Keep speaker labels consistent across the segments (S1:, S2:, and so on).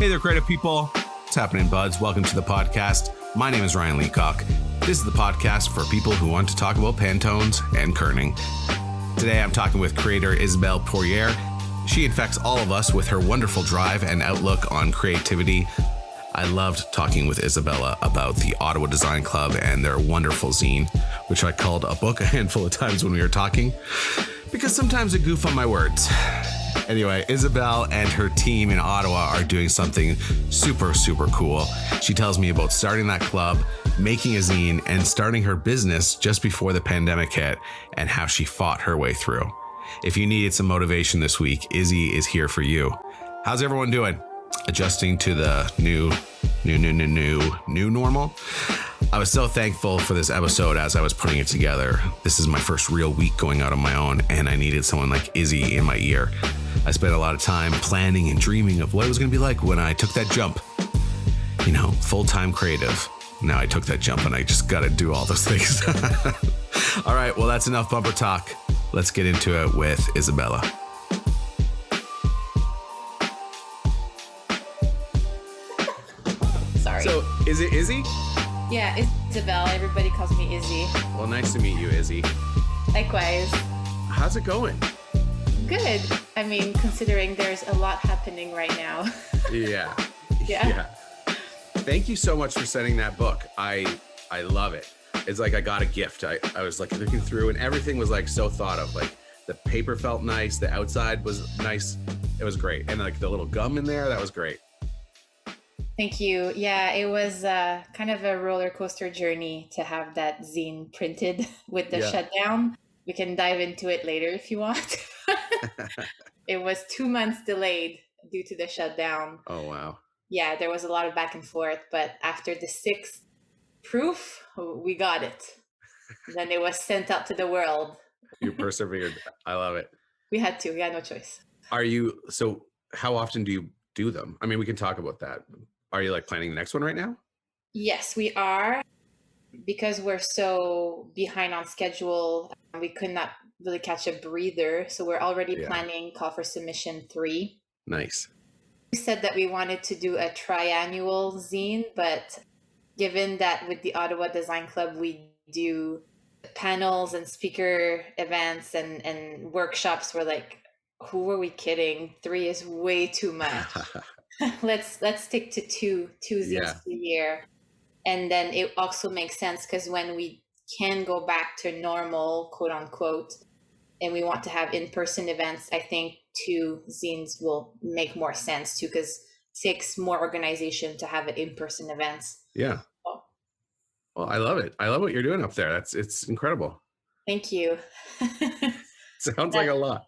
S1: Hey there, creative people. What's happening, buds? Welcome to the podcast. My name is Ryan Leacock. This is the podcast for people who want to talk about pantones and kerning. Today, I'm talking with creator Isabelle Poirier. She infects all of us with her wonderful drive and outlook on creativity. I loved talking with Isabella about the Ottawa Design Club and their wonderful zine, which I called a book a handful of times when we were talking, because sometimes I goof on my words. Anyway, Isabelle and her team in Ottawa are doing something super, super cool. She tells me about starting that club, making a zine, and starting her business just before the pandemic hit, and how she fought her way through. If you needed some motivation this week, Izzy is here for you. How's everyone doing? Adjusting to the new normal? I was so thankful for this episode as I was putting it together. This is my first real week going out on my own, and I needed someone like Izzy in my ear. I spent a lot of time planning and dreaming of what it was going to be like when I took that jump. You know, full-time creative. Now I took that jump and I just got to do all those things. All right, well, that's enough bumper talk. Let's get into it with Isabella.
S2: Sorry.
S1: So, is it Izzy?
S2: Yeah, it's Isabelle. Everybody calls me Izzy.
S1: Well, nice to meet you, Izzy.
S2: Likewise.
S1: How's it going?
S2: Good. I mean, considering there's a lot happening right now.
S1: Yeah.
S2: Yeah.
S1: Thank you so much for sending that book. I love it. It's like I got a gift. I was like looking through and everything was like so thought of. Like the paper felt nice. The outside was nice. It was great. And like the little gum in there, that was great.
S2: Thank you. Yeah, it was kind of a roller coaster journey to have that zine printed with the shutdown. We can dive into it later if you want. It was 2 months delayed due to the shutdown.
S1: Oh, wow.
S2: Yeah, there was a lot of back and forth, but after the 6th proof, we got it. Then it was sent out to the world.
S1: You persevered. I love it.
S2: We had no choice.
S1: So how often do you do them? I mean, we can talk about that. Are you like planning the next one right now?
S2: Yes, we are. Because we're so behind on schedule, we could not really catch a breather. So we're already planning call for submission 3.
S1: Nice.
S2: We said that we wanted to do a triannual zine, but given that with the Ottawa Design Club, we do panels and speaker events and workshops, we're like, who are we kidding? 3 is way too much. Let's stick to two zines a year. And then it also makes sense because when we can go back to normal, quote unquote, and we want to have in-person events, I think 2 zines will make more sense too, because it takes more organization to have in-person events.
S1: Yeah.
S2: So,
S1: well, I love it. I love what you're doing up there. It's incredible.
S2: Thank you.
S1: Sounds like a lot.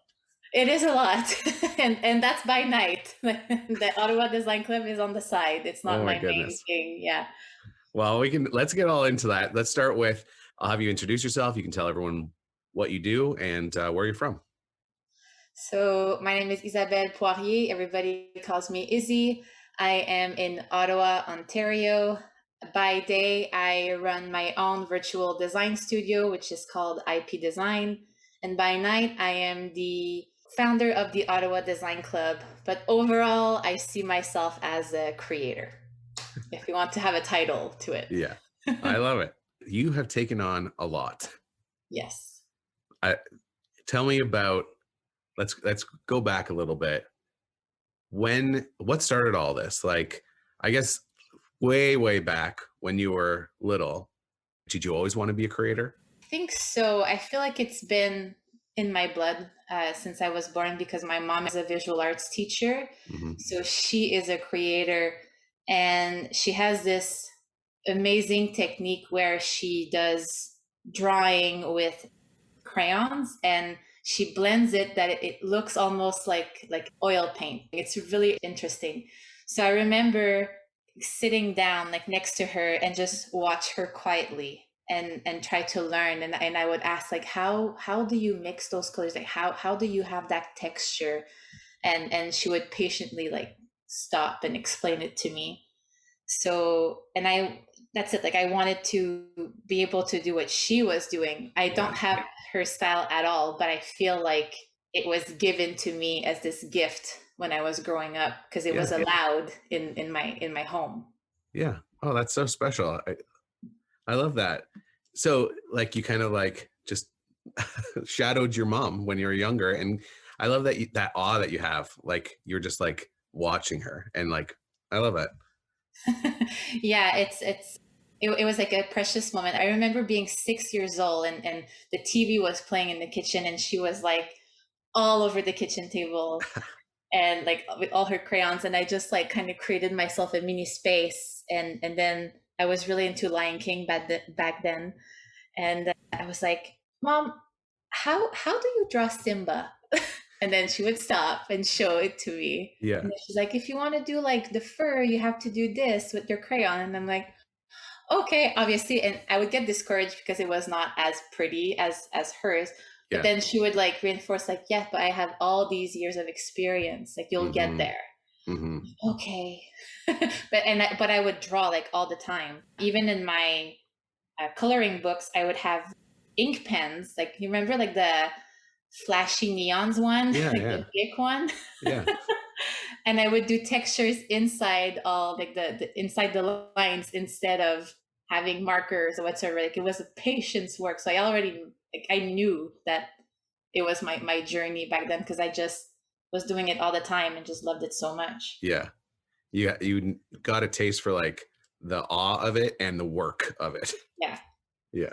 S2: It is a lot. and that's by night. The Ottawa Design Club is on the side. It's not my main thing. Yeah.
S1: Well, let's get all into that. Let's start with, I'll have you introduce yourself. You can tell everyone what you do and where you're from.
S2: So my name is Isabelle Poirier. Everybody calls me Izzy. I am in Ottawa, Ontario. By day, I run my own virtual design studio, which is called IP Design. And by night, I am the founder of the Ottawa Design Club. But overall, I see myself as a creator, if you want to have a title to it.
S1: Yeah, I love it. You have taken on a lot.
S2: Yes.
S1: Tell me about, let's go back a little bit. What started all this? Like, I guess way back when you were little, did you always want to be a creator?
S2: I think so. I feel like it's been in my blood since I was born because my mom is a visual arts teacher. Mm-hmm. So she is a creator. And she has this amazing technique where she does drawing with crayons and she blends it that it looks almost like oil paint. It's really interesting. So I remember sitting down like next to her and just watch her quietly and try to learn. And I would ask like, how do you mix those colors? Like how do you have that texture? And she would patiently like stop and explain it to me. So, and that's it. Like I wanted to be able to do what she was doing. I don't have her style at all, but I feel like it was given to me as this gift when I was growing up, because it was allowed in my home.
S1: Yeah. Oh, that's so special. I love that. So like you kind of like just shadowed your mom when you were younger, and I love that that awe that you have. Like you're just like watching her, and like I love it.
S2: Yeah, it was like a precious moment. I remember being 6 years old, and the TV was playing in the kitchen, and she was like all over the kitchen table and like with all her crayons, and I just like kind of created myself a mini space, and then I was really into Lion King back then, and I was like, Mom, how do you draw Simba? And then she would stop and show it to me.
S1: Yeah.
S2: And then she's like, if you want to do like the fur, you have to do this with your crayon. And I'm like, okay, obviously. And I would get discouraged because it was not as pretty as hers. But then she would like reinforce, like, yeah, but I have all these years of experience. Like, you'll get there. Okay. but I would draw like all the time. Even in my coloring books, I would have ink pens. Like, you remember like the flashy neons one?
S1: Yeah,
S2: like
S1: yeah.
S2: the big one?
S1: Yeah.
S2: And I would do textures inside all like the inside the lines instead of having markers or whatsoever. Like, it was a patience work. So I already like I knew that it was my journey back then, because I just was doing it all the time and just loved it so much.
S1: Yeah. You got a taste for like the awe of it and the work of it.
S2: Yeah.
S1: Yeah.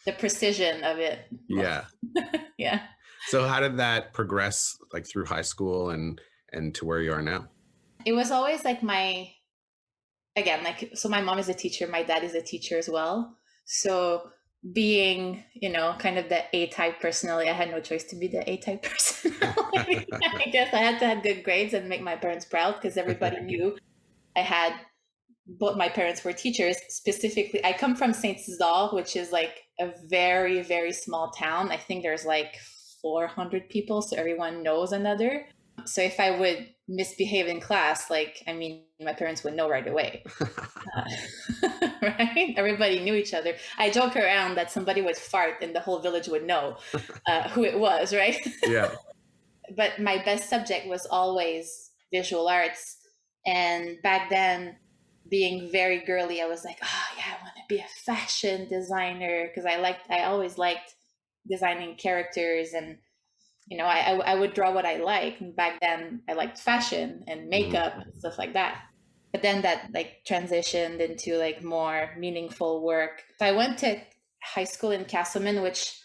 S2: The precision of it.
S1: Yeah.
S2: Yeah.
S1: So how did that progress like through high school and to where you are now?
S2: It was always like so my mom is a teacher, my dad is a teacher as well. So being, kind of the A-type personality, I had no choice to be the A-type personality. I guess I had to have good grades and make my parents proud, because everybody knew both my parents were teachers. Specifically, I come from Saint Césaire, which is like a very, very small town. I think there's like 400 people, so everyone knows another. So if I would misbehave in class, my parents would know right away. Right? Everybody knew each other. I joke around that somebody would fart and the whole village would know who it was, right?
S1: Yeah.
S2: But my best subject was always visual arts. And back then, being very girly, I was like, oh yeah, I want to be a fashion designer, because I always liked designing characters, and I would draw what I like. And back then I liked fashion and makeup and stuff like that. But then that like transitioned into like more meaningful work. So I went to high school in Castleman, which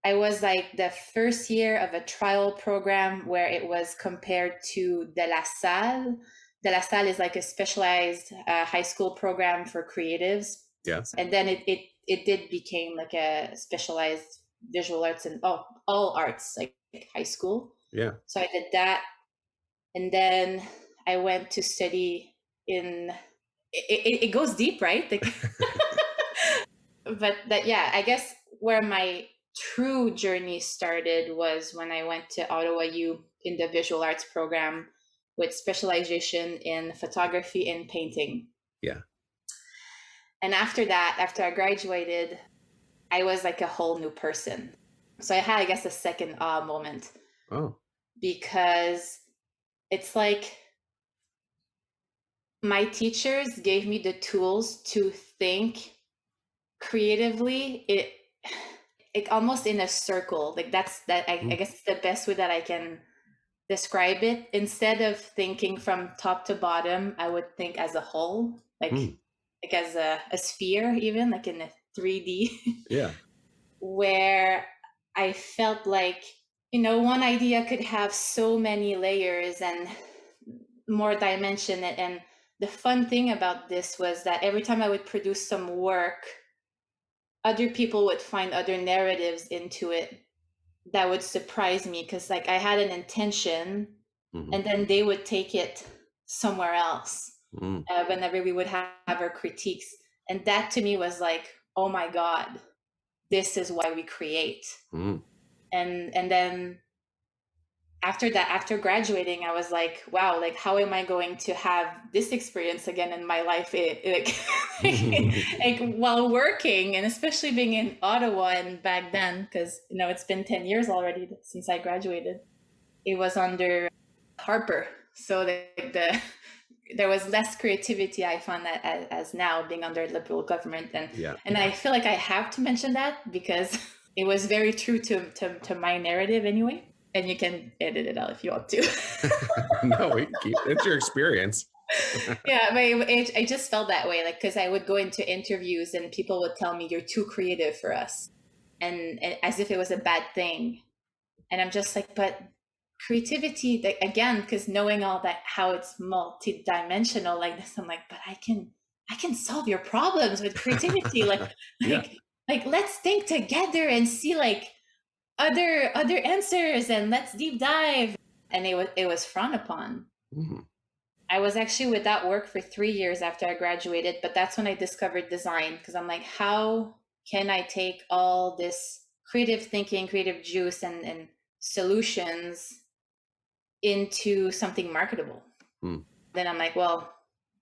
S2: I was like the first year of a trial program where it was compared to De La Salle. De La Salle is like a specialized high school program for creatives.
S1: Yeah.
S2: And then it did become like a specialized visual arts and all arts, like high school.
S1: Yeah.
S2: So I did that. And then I went to study it goes deep, right? But I guess where my true journey started was when I went to Ottawa U in the visual arts program with specialization in photography and painting.
S1: Yeah.
S2: And after that, after I graduated, I was like a whole new person. So I had, I guess, a second moment.
S1: Oh. Because
S2: it's like my teachers gave me the tools to think creatively. It almost in a circle. Like I guess it's the best way that I can describe it. Instead of thinking from top to bottom, I would think as a whole, like as a sphere, even like in a 3D.
S1: Yeah.
S2: Where I felt like, one idea could have so many layers and more dimension. And the fun thing about this was that every time I would produce some work, other people would find other narratives into it that would surprise me, because like I had an intention and then they would take it somewhere else whenever we would have our critiques. And that to me was like, oh my God, this is why we create. And then after that, after graduating, I was like, wow, like how am I going to have this experience again in my life? Like while working, and especially being in Ottawa and back then, because it's been 10 years already since I graduated. it was under Harper. So there was less creativity, I found, that as now being under liberal government. And I feel like I have to mention that because it was very true to my narrative anyway. And you can edit it out if you want to.
S1: No, it's your experience.
S2: Yeah, but I just felt that way, like, because I would go into interviews and people would tell me, you're too creative for us, and as if it was a bad thing. And I'm just like, but creativity, like, again, because knowing all that, how it's multi-dimensional like this, I'm like, but I can solve your problems with creativity. Like let's think together and see like other answers, and let's deep dive. And it was frowned upon.
S1: Mm-hmm.
S2: I was actually without work for 3 years after I graduated, but that's when I discovered design, because I'm like, how can I take all this creative thinking, creative juice, and solutions into something marketable? Then I'm like, well,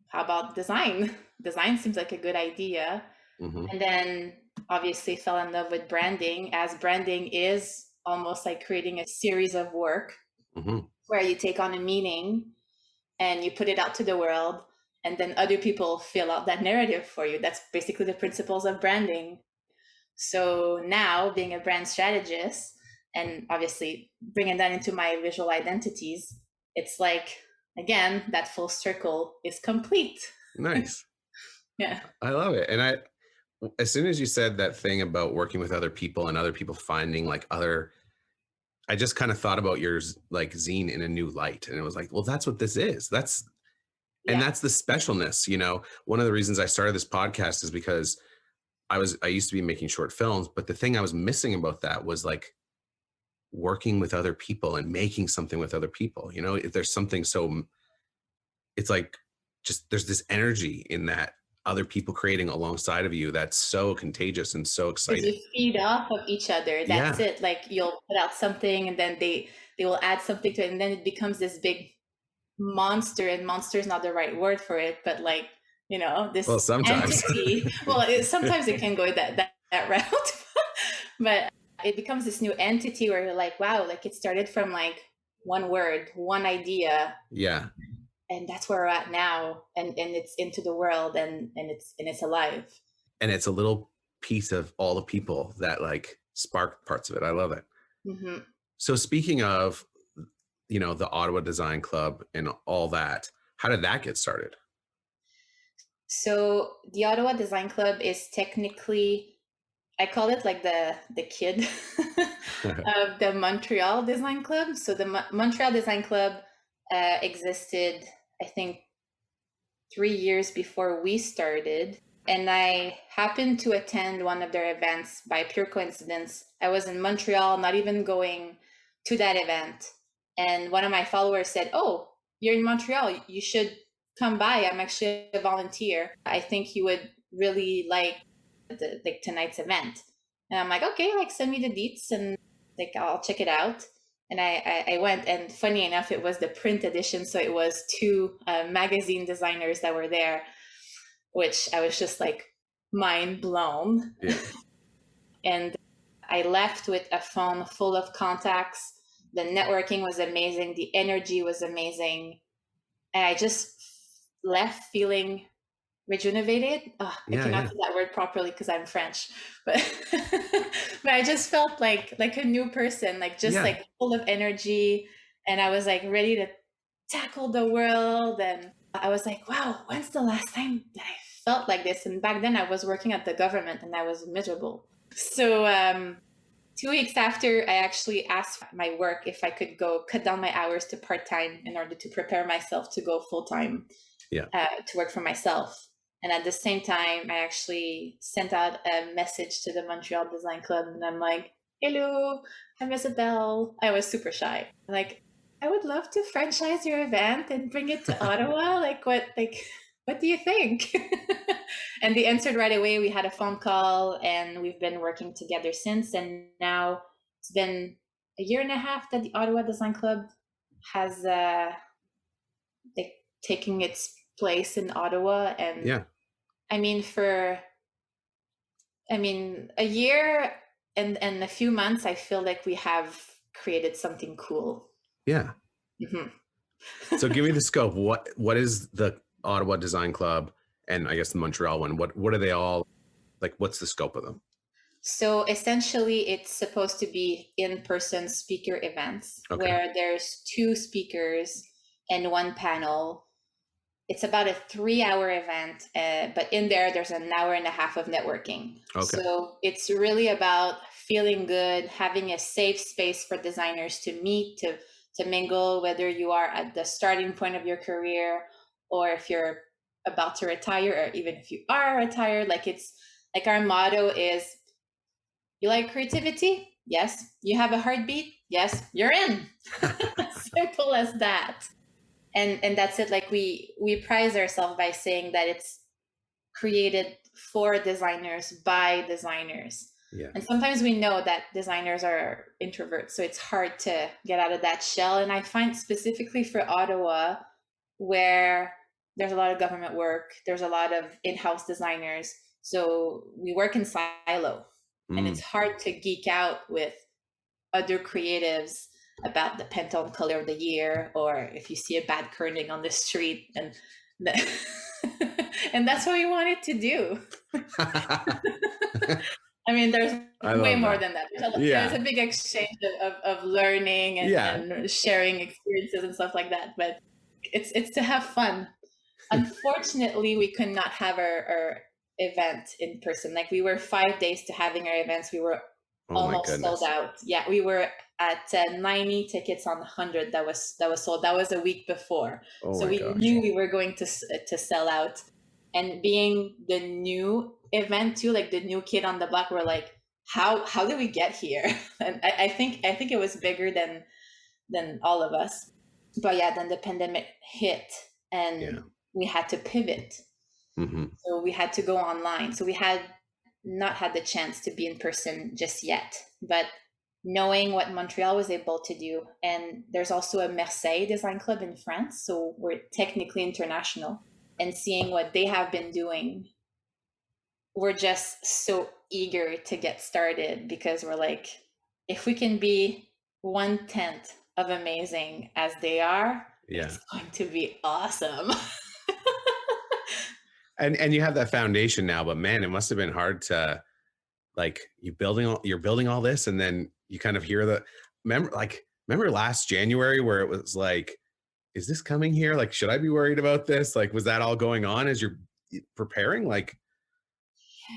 S2: how about design? Design seems like a good idea. And then obviously fell in love with branding, as branding is almost like creating a series of work where you take on a meaning and you put it out to the world, and then other people fill out that narrative for you. That's basically the principles of branding. So now, being a brand strategist and obviously bringing that into my visual identities, it's like, again, that full circle is complete.
S1: Nice.
S2: Yeah.
S1: I love it. And as soon as you said that thing about working with other people and other people finding like I just kind of thought about yours, like zine, in a new light. And it was like, well, that's what this is. And that's the specialness. You know, one of the reasons I started this podcast is because I used to be making short films, but the thing I was missing about that was like working with other people and making something with other people. You know, if there's something it's like, just, there's this energy in that other people creating alongside of you that's so contagious and so exciting.
S2: You feed off of each other. That's it. Like, you'll put out something and then they will add something to it, and then it becomes this big monster. And monster is not the right word for it, but like, you know, this
S1: sometimes.
S2: entity. Sometimes it can go that route, but it becomes this new entity where you're like, wow, like it started from like one word, one idea.
S1: Yeah.
S2: And that's where we're at now, and it's into the world, and it's alive.
S1: And it's a little piece of all the people that like spark parts of it. I love it. So speaking of, you know, the Ottawa Design Club and all that, how did that get started?
S2: So the Ottawa Design Club is technically, I call it like the kid of the Montreal Design Club. So the Montreal Design Club existed, I think, 3 years before we started. And I happened to attend one of their events by pure coincidence. I was in Montreal, not even going to that event. And one of my followers said, oh, you're in Montreal, you should come by. I'm actually a volunteer. I think you would really like tonight's event. And I'm like, okay, like send me the deets and like I'll check it out. And I went, and funny enough, it was the print edition. So it was 2 magazine designers that were there, which I was just like mind blown.
S1: Yeah.
S2: And I left with a phone full of contacts. The networking was amazing. The energy was amazing. And I just left feeling rejuvenated. I cannot say that word properly because I'm French, but but I just felt like a new person, like just like full of energy. And I was like ready to tackle the world. And I was like, wow, when's the last time that I felt like this? And back then I was working at the government and I was miserable. So 2 weeks after, I actually asked my work if I could go cut down my hours to part-time in order to prepare myself to go full-time to work for myself. And at the same time, I actually sent out a message to the Montreal Design Club, and I'm like, hello, I'm Isabelle. I was super shy. Like, I would love to franchise your event and bring it to Ottawa. What do you think? And they answered right away. We had a phone call and we've been working together since. And now it's been a year and a half that the Ottawa Design Club has taking its place in Ottawa. And I mean, a year and a few months, I feel like we have created something cool.
S1: Yeah.
S2: Hmm.
S1: So give me the scope. What is the Ottawa Design Club and I guess the Montreal one? What are they all like? What's the scope of them?
S2: So essentially, it's supposed to be in-person speaker events
S1: Okay.
S2: where there's two speakers and one panel. It's about a 3-hour event, but in there's an hour and a half of networking.
S1: Okay.
S2: So it's really about feeling good, having a safe space for designers to meet, to mingle, whether you are at the starting point of your career or if you're about to retire, or even if you are retired. Like, it's like our motto is, you like creativity? Yes. You have a heartbeat? Yes. You're in. Simple as that. And that's it. Like, we prize ourselves by saying that it's created for designers by designers.
S1: Yeah.
S2: And sometimes we know that designers are introverts, so it's hard to get out of that shell. And I find specifically for Ottawa, where there's a lot of government work, there's a lot of in-house designers. So we work in silo, and it's hard to geek out with other creatives about the Pantone color of the year, or if you see a bad kerning on the street, and and that's what we wanted to do. I mean, there's way more than that. There's a big exchange of learning and sharing experiences and stuff like that. But it's to have fun. Unfortunately, we could not have our event in person. Like, we were 5 days to having our events. We were almost sold out. Yeah, we were at 90 tickets on 100 that was sold. That was a week before. So we knew we were going to sell out. And being the new event too, like the new kid on the block, we're like, how did we get here? And I think it was bigger than all of us. But yeah, then the pandemic hit and we had to pivot. So we had to go online. So we had not had the chance to be in person just yet, but knowing what Montreal was able to do, and there's also a Marseille Design Club in France, so we're technically international, and seeing what they have been doing, we're just so eager to get started, because we're like, if we can be 1/10 of amazing as they are, it's going to be awesome.
S1: And you have that foundation now, but man, it must have been hard to, like, you're building all this, and then you kind of hear remember last January where it was like, is this coming here? Like, should I be worried about this? Like, was that all going on as you're preparing? Like,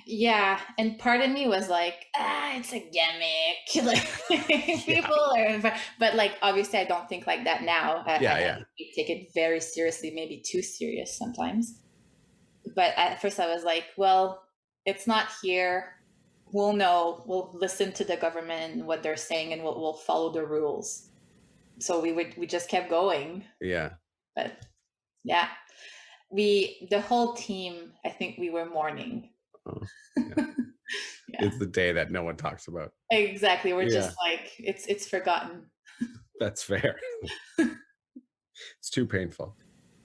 S2: yeah, and part of me was like, it's a gimmick. Like, people are, but like, obviously I don't think like that now. I take it very seriously, maybe too serious sometimes. But at first I was like, well, it's not here. We'll know, we'll listen to the government and what they're saying, and we'll follow the rules. So we just kept going.
S1: Yeah.
S2: But yeah, the whole team, I think we were mourning.
S1: It's the day that no one talks about.
S2: Exactly. We're just like, it's forgotten.
S1: That's fair. It's too painful.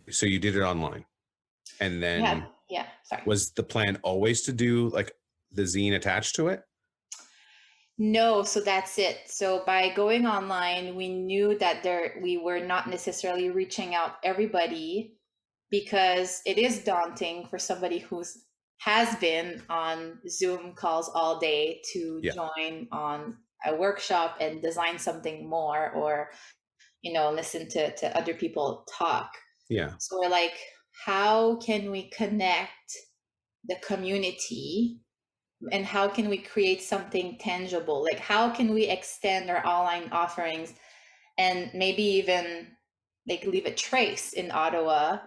S1: So you did it online, and then
S2: sorry.
S1: Was the plan always to do like the zine attached to it?
S2: No, so that's it. So by going online, we knew that we were not necessarily reaching out everybody, because it is daunting for somebody has been on Zoom calls all day to join on a workshop and design something more, or listen to other people talk.
S1: Yeah.
S2: So we're like, how can we connect the community, and how can we create something tangible? Like, how can we extend our online offerings and maybe even like leave a trace in Ottawa?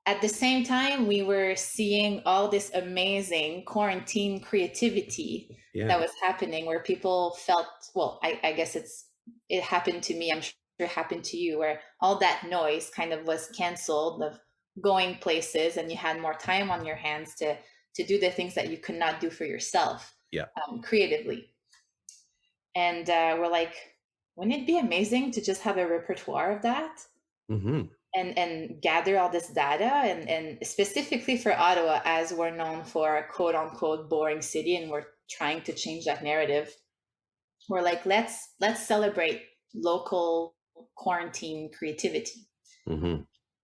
S2: At the same time, we were seeing all this amazing quarantine creativity that was happening, where people felt, well, I guess it happened to me, I'm sure it happened to you, where all that noise kind of was canceled of going places, and you had more time on your hands to do the things that you could not do for yourself creatively. And we're like, wouldn't it be amazing to just have a repertoire of that? And gather all this data, and specifically for Ottawa, as we're known for a quote unquote boring city, and we're trying to change that narrative. We're like, let's celebrate local quarantine creativity.
S1: Mm-hmm.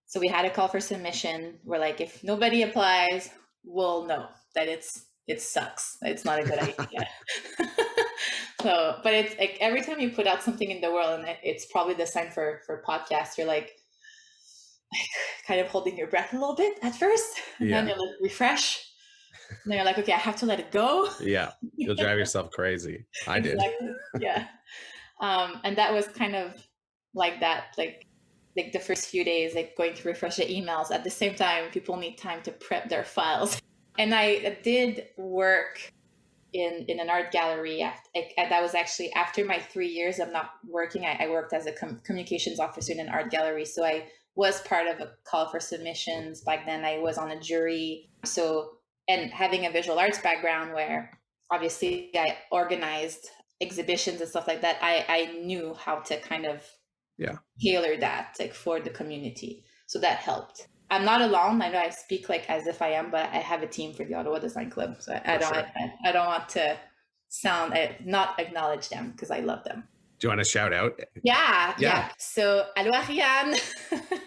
S2: So we had a call for submission. We're like, if nobody applies, we'll know that it sucks. It's not a good idea. So, but it's like every time you put out something in the world, and it's probably the sign for podcasts, you're like kind of holding your breath a little bit at first, and then you're like, refresh. And then you're like, okay, I have to let it go.
S1: Yeah. You'll drive yourself crazy. I did.
S2: Yeah. And that was kind of like that, like the first few days, like going to refresh the emails. At the same time, people need time to prep their files. And I did work in an art gallery. That was actually after my 3 years of not working. I worked as a communications officer in an art gallery. So I was part of a call for submissions. Back then I was on a jury. So, and having a visual arts background where obviously I organized exhibitions and stuff like that, I knew how to kind of tailor that like for the community. So that helped. I'm not alone. I know I speak like as if I am, but I have a team for the Ottawa Design Club. So I don't want to not acknowledge them because I love them.
S1: Do you want to shout out?
S2: Yeah. So, hello, Ariane.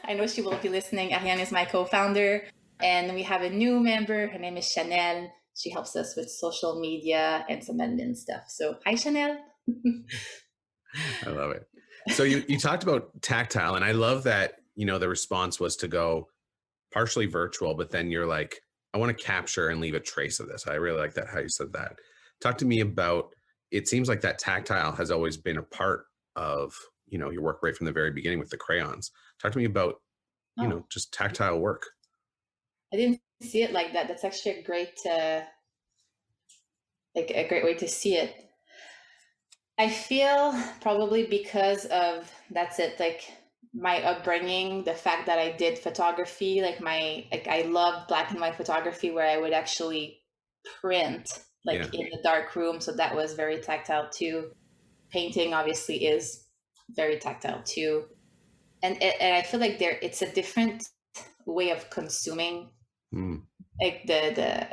S2: I know she will be listening. Ariane is my co-founder. And we have a new member. Her name is Chanel. She helps us with social media and some admin stuff. So, hi, Chanel.
S1: I love it. So you talked about tactile, and I love that, the response was to go partially virtual, but then you're like, I want to capture and leave a trace of this. I really like that, how you said that. Talk to me about, it seems like that tactile has always been a part of, your work right from the very beginning with the crayons. Talk to me about, just tactile work.
S2: I didn't see it like that. That's actually a great way to see it. I feel probably because of, that's it, like my upbringing, the fact that I did photography, I love black and white photography where I would actually print in the dark room. So that was very tactile too. Painting obviously is very tactile too. And I feel like it's a different way of consuming like the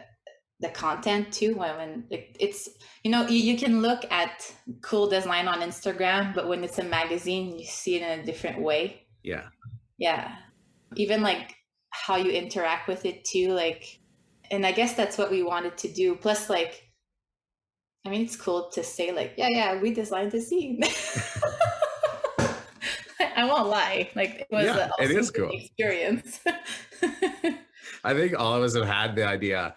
S2: content too. When it's, you can look at cool design on Instagram, but when it's a magazine, you see it in a different way. Yeah. Even like how you interact with it too. And I guess that's what we wanted to do. Plus, it's cool to say we designed a zine. I won't lie. It was
S1: it is cool
S2: experience.
S1: I think all of us have had the idea,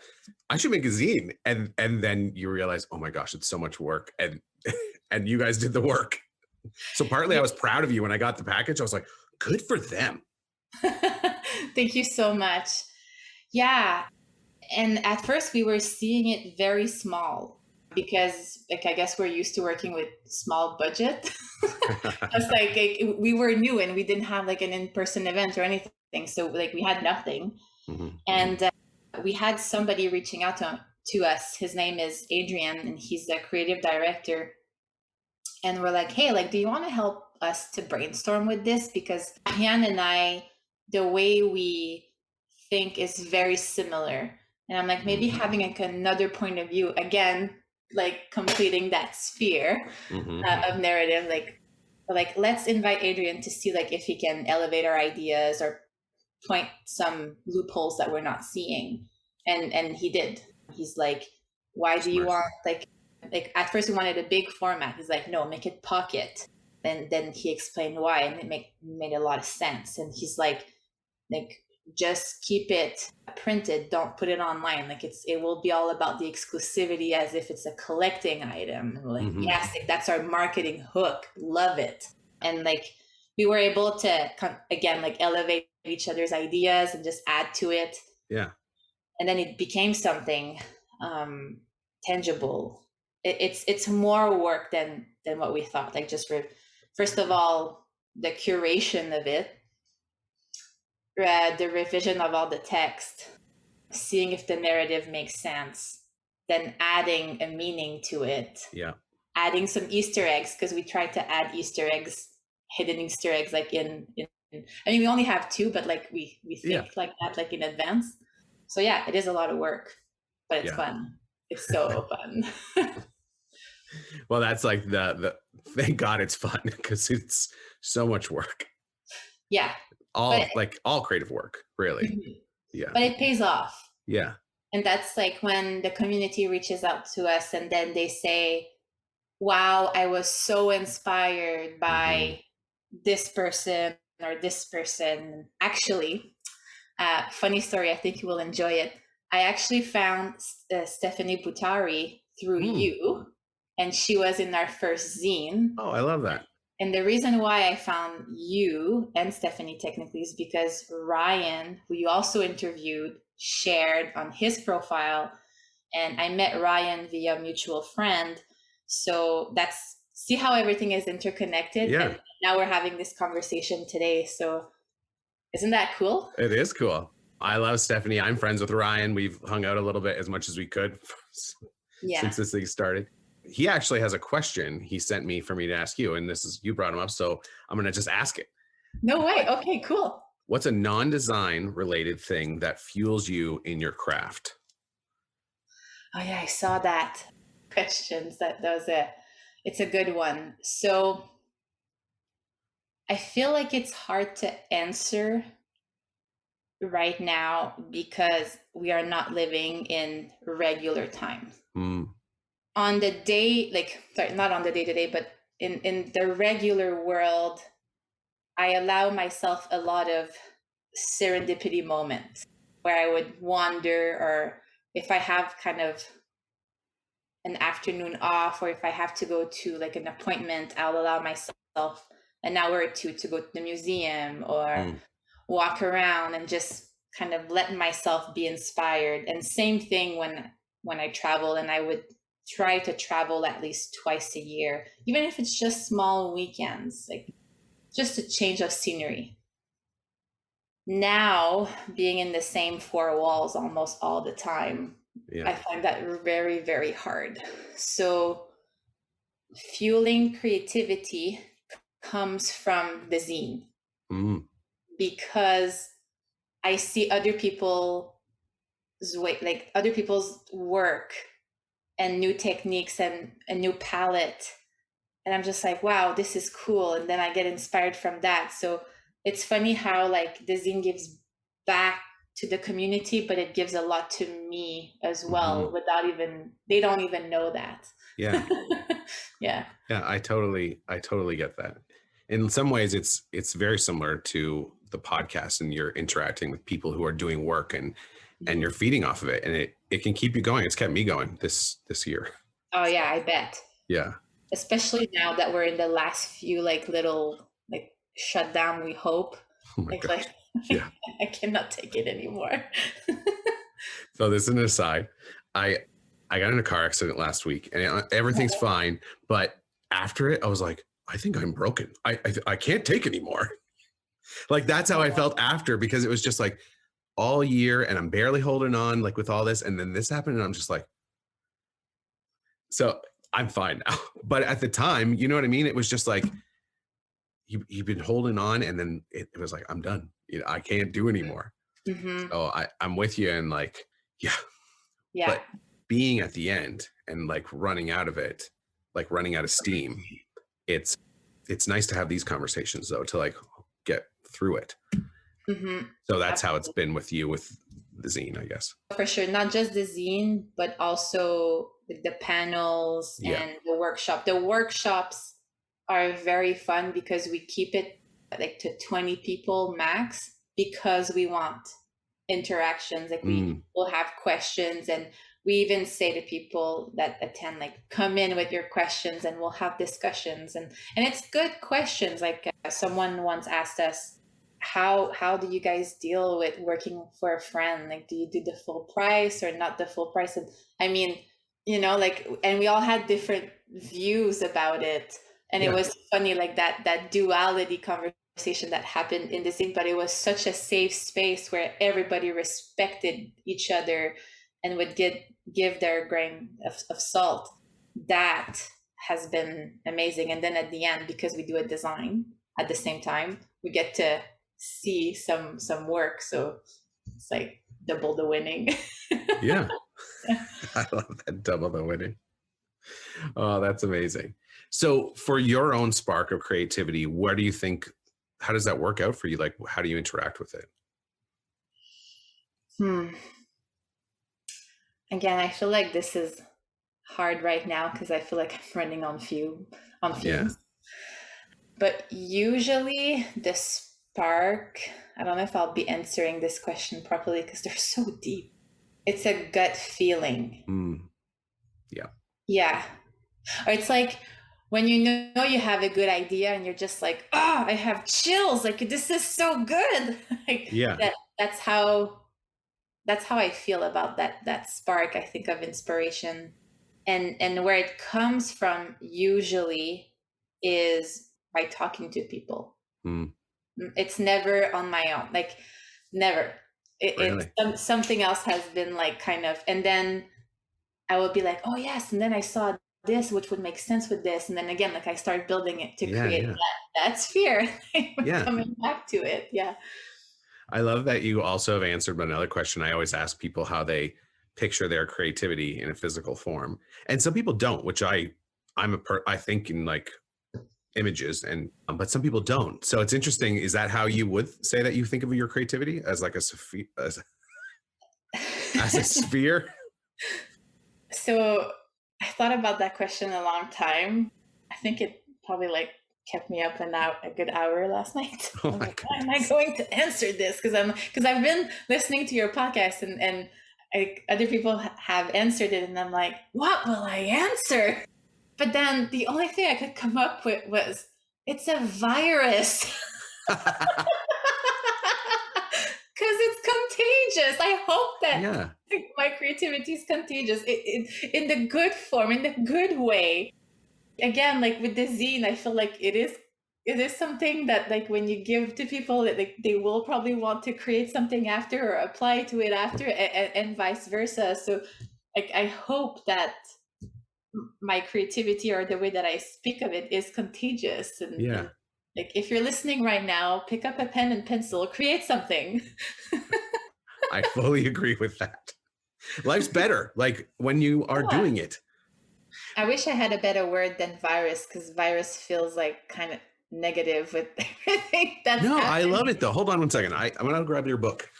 S1: I should make a zine. And then you realize, oh my gosh, it's so much work. And you guys did the work. So partly I was proud of you when I got the package. I was like, good for them.
S2: Thank you so much. Yeah. And at first we were seeing it very small because I guess we're used to working with small budget. It's we were new and we didn't have an in-person event or anything. So we had nothing. Mm-hmm. And we had somebody reaching out to us. His name is Adrian and he's the creative director. And we're like, hey, do you want to help us to brainstorm with this? Because Ariane and I, the way we think is very similar. And I'm like, maybe having another point of view, again, completing that sphere of narrative, let's invite Adrian to see if he can elevate our ideas or point some loopholes that we're not seeing. And he did. He's like, why do you want at first we wanted a big format. He's like, no, make it pocket. Then he explained why, and it made a lot of sense. And he's like just keep it printed, don't put it online. It will be all about the exclusivity as if it's a collecting item. And yes, that's our marketing hook. Love it. And we were able to again elevate each other's ideas and just add to it.
S1: Yeah.
S2: And then it became something tangible. It's more work than what we thought. First of all, the curation of it, the revision of all the text, seeing if the narrative makes sense, then adding a meaning to it.
S1: Yeah.
S2: Adding some Easter eggs, because we tried to add Easter eggs, hidden Easter eggs, we only have 2, but we think like that, in advance. So yeah, it is a lot of work, but it's fun. It's so fun.
S1: Well, that's the thank God it's fun because it's So much work.
S2: Yeah.
S1: All creative work, really.
S2: Mhm.
S1: Yeah.
S2: But it pays off.
S1: Yeah.
S2: And that's like when the community reaches out to us and then they say, wow, I was so inspired by this person or this person. Actually, funny story, I think you will enjoy it. I actually found Stephanie Butari through you, and she was in our first zine.
S1: Oh, I love that.
S2: And the reason why I found you and Stephanie technically is because Ryan, who you also interviewed, shared on his profile. And I met Ryan via a mutual friend. So see how everything is interconnected.
S1: Yeah.
S2: And now we're having this conversation today. So isn't that cool?
S1: It is cool. I love Stephanie. I'm friends with Ryan. We've hung out a little bit as much as we could since this thing started. He actually has a question he sent me for me to ask you, and you brought him up, so I'm going to just ask it.
S2: No way. Okay, cool.
S1: What's a non-design related thing that fuels you in your craft?
S2: Oh yeah, I saw that questions. That was it. It's a good one. So I feel like it's hard to answer right now because we are not living in regular times. On the day, not on the day to day, but in the regular world, I allow myself a lot of serendipity moments where I would wander, or if I have kind of an afternoon off, or if I have to go to like an appointment, I'll allow myself an hour or two to go to the museum or walk around and just kind of let myself be inspired. And same thing when I travel, and I would try to travel at least twice a year, even if it's just small weekends, like just a change of scenery. Now, being in the same four walls almost all the time, I find that very, very hard. So fueling creativity comes from the zine because I see other people's work and new techniques and a new palette. And I'm just like, wow, this is cool. And then I get inspired from that. So it's funny how like the zine gives back to the community, but it gives a lot to me as well they don't even know that.
S1: Yeah.
S2: Yeah.
S1: Yeah. I totally get that. In some ways it's very similar to the podcast, and you're interacting with people who are doing work and you're feeding off of it, and it can keep you going. It's kept me going this year.
S2: Oh yeah, I bet.
S1: Yeah.
S2: Especially now that we're in the last few little shutdown, we hope.
S1: Oh my gosh. Yeah.
S2: I cannot take it anymore.
S1: So this is an aside. I got in a car accident last week, and everything's fine. But after it, I was like, I think I'm broken. I can't take anymore. Like that's how I felt after, because it was just like all year and I'm barely holding on with all this. And then this happened and I'm just like, so I'm fine now. But at the time, you know what I mean? It was just like, you've been holding on, and then it was like, I'm done. I can't do anymore. So I'm with you, and yeah. But being at the end and running out of it, running out of steam, it's nice to have these conversations though, to get through it. So that's how it's been with you with the zine, I guess.
S2: For sure. Not just the zine, but also the panels and the workshop. The workshops are very fun because we keep it to 20 people max, because we want interactions. We will have questions, and we even say to people that attend, come in with your questions and we'll have discussions. And it's good questions. Someone once asked us, how do you guys deal with working for a friend? Do you do the full price or not the full price? And I mean, and we all had different views about it. And it was funny, that duality conversation that happened in the zine, but it was such a safe space where everybody respected each other and would give their grain of salt. That has been amazing. And then at the end, because we do a design at the same time, we get to see some work. So it's double the winning.
S1: Yeah. I love that, double the winning. Oh, that's amazing. So for your own spark of creativity, where do you think, how does that work out for you? Like, how do you interact with it?
S2: Again, I feel like this is hard right now because I feel like I'm running on
S1: Yeah.
S2: fumes. But usually the spark, I don't know if I'll be answering this question properly because they're so deep. It's a gut feeling.
S1: Yeah.
S2: Yeah. Or it's like when you know you have a good idea and you're just like, oh, I have chills. Like this is so good. Like
S1: Yeah.
S2: that's how I feel about that spark, I think, of inspiration. And where it comes from usually is by talking to people. It's never on my own, like never.
S1: Really?
S2: It's something else has been like kind of, and then I would be like, oh yes, and then I saw this, which would make sense with this, and then again, like I started building it to create that sphere.
S1: Yeah.
S2: Coming back to it, yeah.
S1: I love that you also have answered another question. I always ask people how they picture their creativity in a physical form, and some people don't, which I think in like images, and but some people don't. So it's interesting. Is that how you would say that you think of your creativity, as like a as a sphere?
S2: So I thought about that question a long time. I think it probably like kept me up a good hour last night.
S1: Oh
S2: I was
S1: my
S2: like, how am I going to answer this? Because I've been listening to your podcast and other people have answered it, and I'm like, what will I answer? But then the only thing I could come up with was, it's a virus. Because it's contagious. I hope that my creativity is contagious in the good form, in the good way. Again, like with the zine, I feel like it is something that, like, when you give to people, that like they will probably want to create something after or apply to it after, and vice versa. So like I hope that my creativity or the way that I speak of it is contagious, and like if you're listening right now, pick up a pen and pencil, create something.
S1: I fully agree with that. Life's better like when you are doing it.
S2: I wish I had a better word than virus, because virus feels like kind of negative with everything that's happening.
S1: I love it though. Hold on one second. I'm gonna grab your book.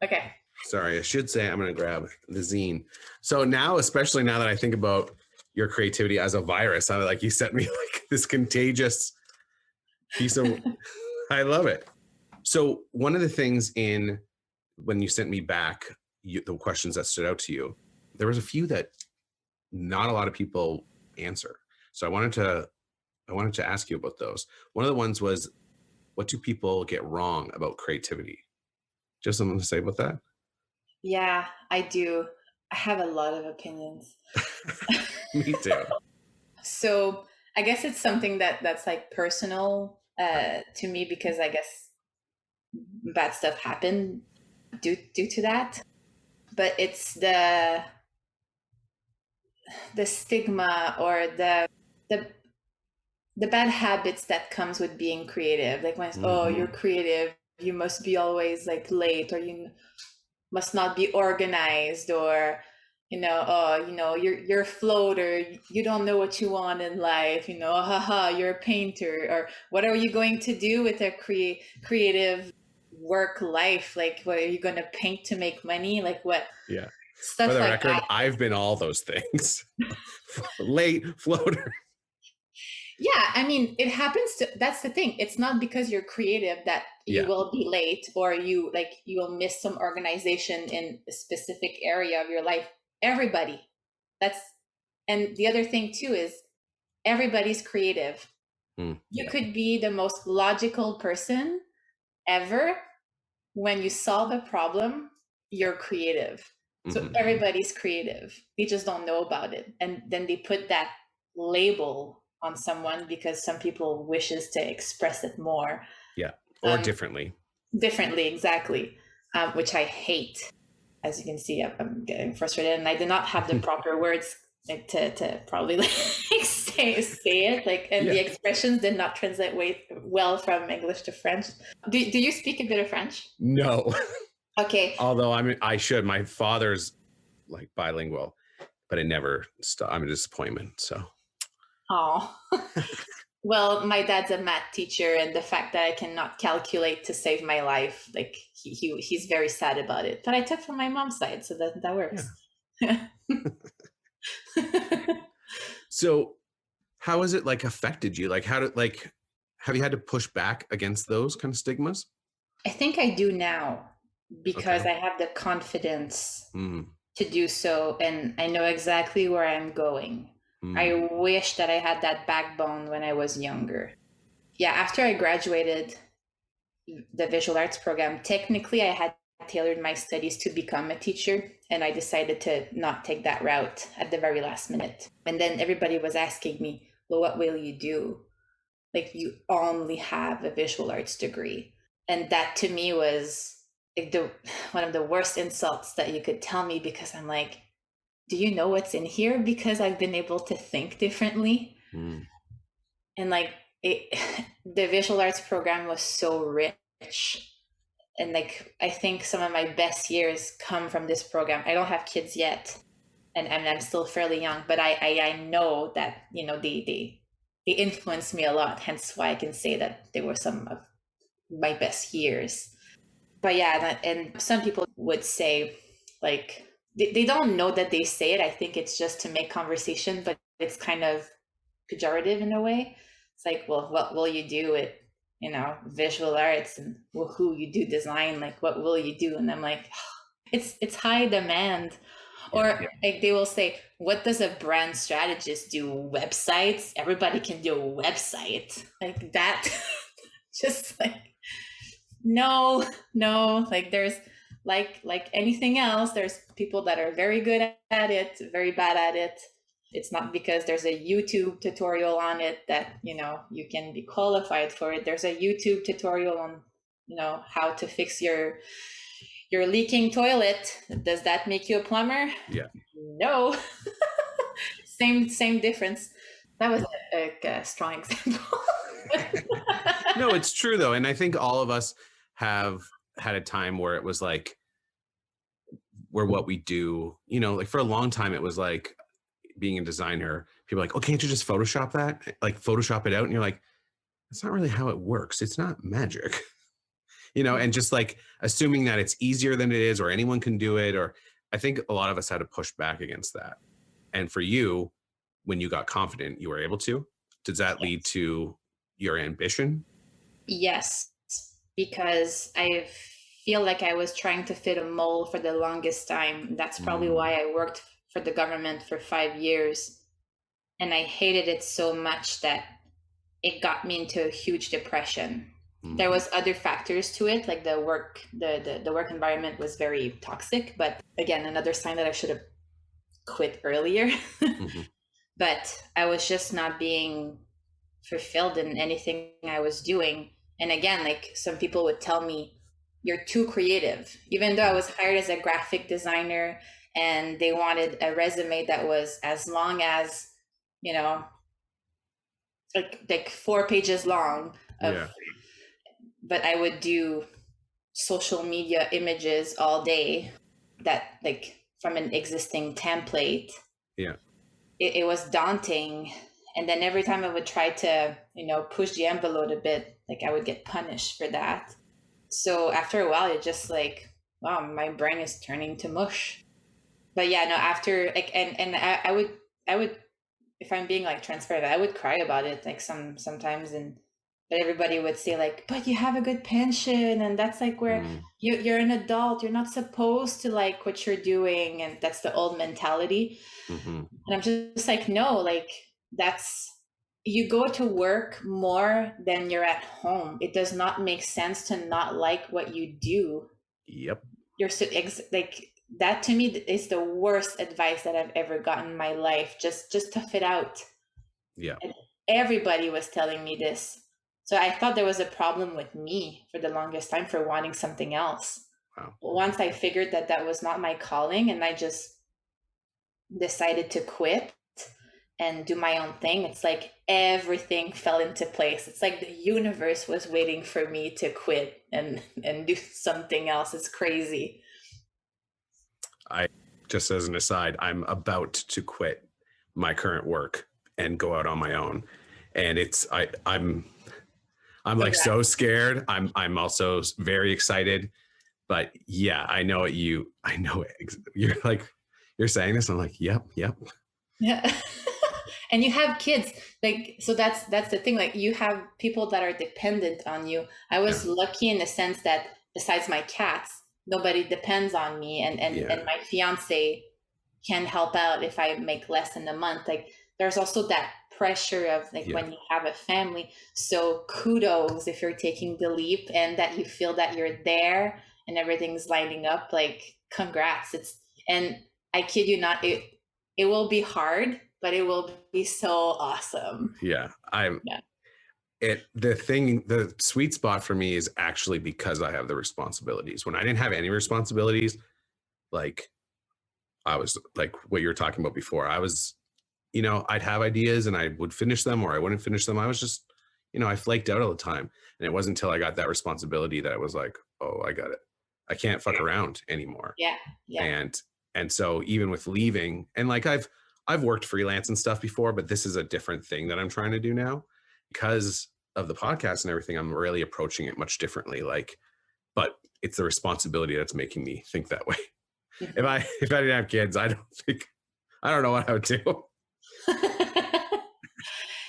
S2: Okay.
S1: Sorry, I should say I'm gonna grab the zine. So now, especially now that I think about your creativity as a virus, I like, you sent me like this contagious piece of I love it. So one of the things when you sent me back the questions that stood out to you, there was a few that not a lot of people answer. So I wanted to ask you about those. One of the ones was, what do people get wrong about creativity? Just something to say about that?
S2: Yeah, I do. I have a lot of opinions.
S1: Me too.
S2: So I guess it's something that's like personal to me, because I guess bad stuff happened due to that. But it's the stigma or the bad habits that comes with being creative. Like when oh, you're creative, you must be always like late, or you must not be organized, or you're a floater, you don't know what you want in life, haha, you're a painter, or what are you going to do with a creative work life? Like, what are you going to paint to make money? Like what?
S1: Yeah.
S2: Stuff
S1: for the
S2: like
S1: record,
S2: that.
S1: I've been all those things. Late, floater.
S2: Yeah, I mean, it happens that's the thing. It's not because you're creative that you will be late, or you will miss some organization in a specific area of your life. Everybody. And the other thing too is, everybody's creative. You could be the most logical person ever. When you solve a problem, you're creative. So everybody's creative. They just don't know about it. And then they put that label on someone because some people wishes to express it more.
S1: Yeah. Or differently.
S2: Differently, exactly. Which I hate. As you can see, I'm getting frustrated, and I did not have the proper words to probably say it. And the expressions did not translate well from English to French. Do you speak a bit of French?
S1: No.
S2: Okay.
S1: Although I should. My father's like bilingual, but it never stopped. I'm a disappointment. So.
S2: Oh, well, my dad's a math teacher, and the fact that I cannot calculate to save my life, like he's very sad about it. But I took from my mom's side, so that works.
S1: Yeah. So how has it like affected you? Like have you had to push back against those kind of stigmas?
S2: I think I do now because
S1: Okay.
S2: I have the confidence
S1: Mm,
S2: to do so, and I know exactly where I'm going.
S1: mm,
S2: I wish that I had that backbone when I was younger. Yeah, after I graduated the visual arts program, technically I had tailored my studies to become a teacher, and I decided to not take that route at the very last minute. And then everybody was asking me, well, what will you do? Like, you only have a visual arts degree. And that to me was like one of the worst insults that you could tell me, because I'm like, do you know what's in here? Because I've been able to think differently.
S1: mm.
S2: And like it, the visual arts program was so rich. And like, I think some of my best years come from this program. I don't have kids yet, and I'm still fairly young, but I know that, you know, they influenced me a lot. Hence why I can say that they were some of my best years. But yeah, and some people would say, like, they don't know that they say it. I think it's just to make conversation, but it's kind of pejorative in a way. It's like, well, what will you do with, you know, visual arts, and well, who you do design, like what will you do? And I'm like, it's high demand.
S1: Yeah.
S2: Or like they will say, what does a brand strategist do? Websites? Everybody can do a website. Like that. Just like, no, like there's like anything else, there's people that are very good at it, very bad at it. It's not because there's a YouTube tutorial on it that, you know, you can be qualified for it. There's a YouTube tutorial on, you know, how to fix your leaking toilet. Does that make you a plumber?
S1: Yeah.
S2: No. same difference. That was a strong example.
S1: No, it's true though. And I think all of us have had a time where it was like, where what we do, you know, like for a long time, it was like being a designer, people are like, oh, can't you just Photoshop that? Like Photoshop it out. And you're like, that's not really how it works. It's not magic, you know, and just like assuming that it's easier than it is, or anyone can do it. Or I think a lot of us had to push back against that. And for you, when you got confident, you were able to. Does that lead to your ambition?
S2: Yes, because I feel like I was trying to fit a mold for the longest time. That's probably
S1: Mm,
S2: why I worked for the government for 5 years. And I hated it so much that it got me into a huge depression. There
S1: mhm.
S2: was other factors to it, like the work environment was very toxic. But again, another sign that I should have quit earlier.
S1: Mhm.
S2: But I was just not being fulfilled in anything I was doing. And again, like some people would tell me, you're too creative. Even though I was hired as a graphic designer, and they wanted a resume that was as long as, you know, like 4 pages long of,
S1: Yeah.
S2: but I would do social media images all day that like from an existing template.
S1: Yeah.
S2: It was daunting. And then every time I would try to, you know, push the envelope a bit, like I would get punished for that. So after a while, it's just like, wow, my brain is turning to mush. But yeah, no, after like, and I would, if I'm being like transparent, I would cry about it like sometimes. And but everybody would say like, but you have a good pension, and that's like where
S1: Mm,
S2: you're an adult, you're not supposed to like what you're doing, and that's the old mentality.
S1: mhm.
S2: And I'm just like, no, like that's, you go to work more than you're at home. It does not make sense to not like what you do.
S1: Yep.
S2: You're so like that to me is the worst advice that I've ever gotten in my life. Just tough it out.
S1: Yeah.
S2: And everybody was telling me this. So I thought there was a problem with me for the longest time for wanting something else.
S1: Wow.
S2: But once I figured that that was not my calling, and I just decided to quit and do my own thing, it's like everything fell into place. It's like the universe was waiting for me to quit and do something else. It's crazy.
S1: I just as an aside, I'm about to quit my current work and go out on my own. And I'm like
S2: Congrats.
S1: so scared. I'm also very excited, but yeah, I know it. You're like, you're saying this. I'm like, yep.
S2: Yeah. And you have kids, like, so that's the thing, like you have people that are dependent on you. I was lucky in the sense that besides my cats, nobody depends on me, and my fiance can help out if I make less in a month. Like there's also that pressure of like when you have a family. So kudos if you're taking the leap and that you feel that you're there and everything's lining up. Like congrats. And I kid you not, it will be hard, but it will be so awesome.
S1: The sweet spot for me is actually because I have the responsibilities. When I didn't have any responsibilities, like I was like what you were talking about before, I was, I'd have ideas and I would finish them or I wouldn't finish them. I was just, I flaked out all the time. And it wasn't until I got that responsibility that I was like, oh, I got it. I can't fuck around anymore.
S2: Yeah.
S1: And so even with leaving, and like I've worked freelance and stuff before, but this is a different thing that I'm trying to do now because of the podcast and everything. I'm really approaching it much differently. Like, but it's the responsibility that's making me think that way. If I didn't have kids, I don't know what I would do.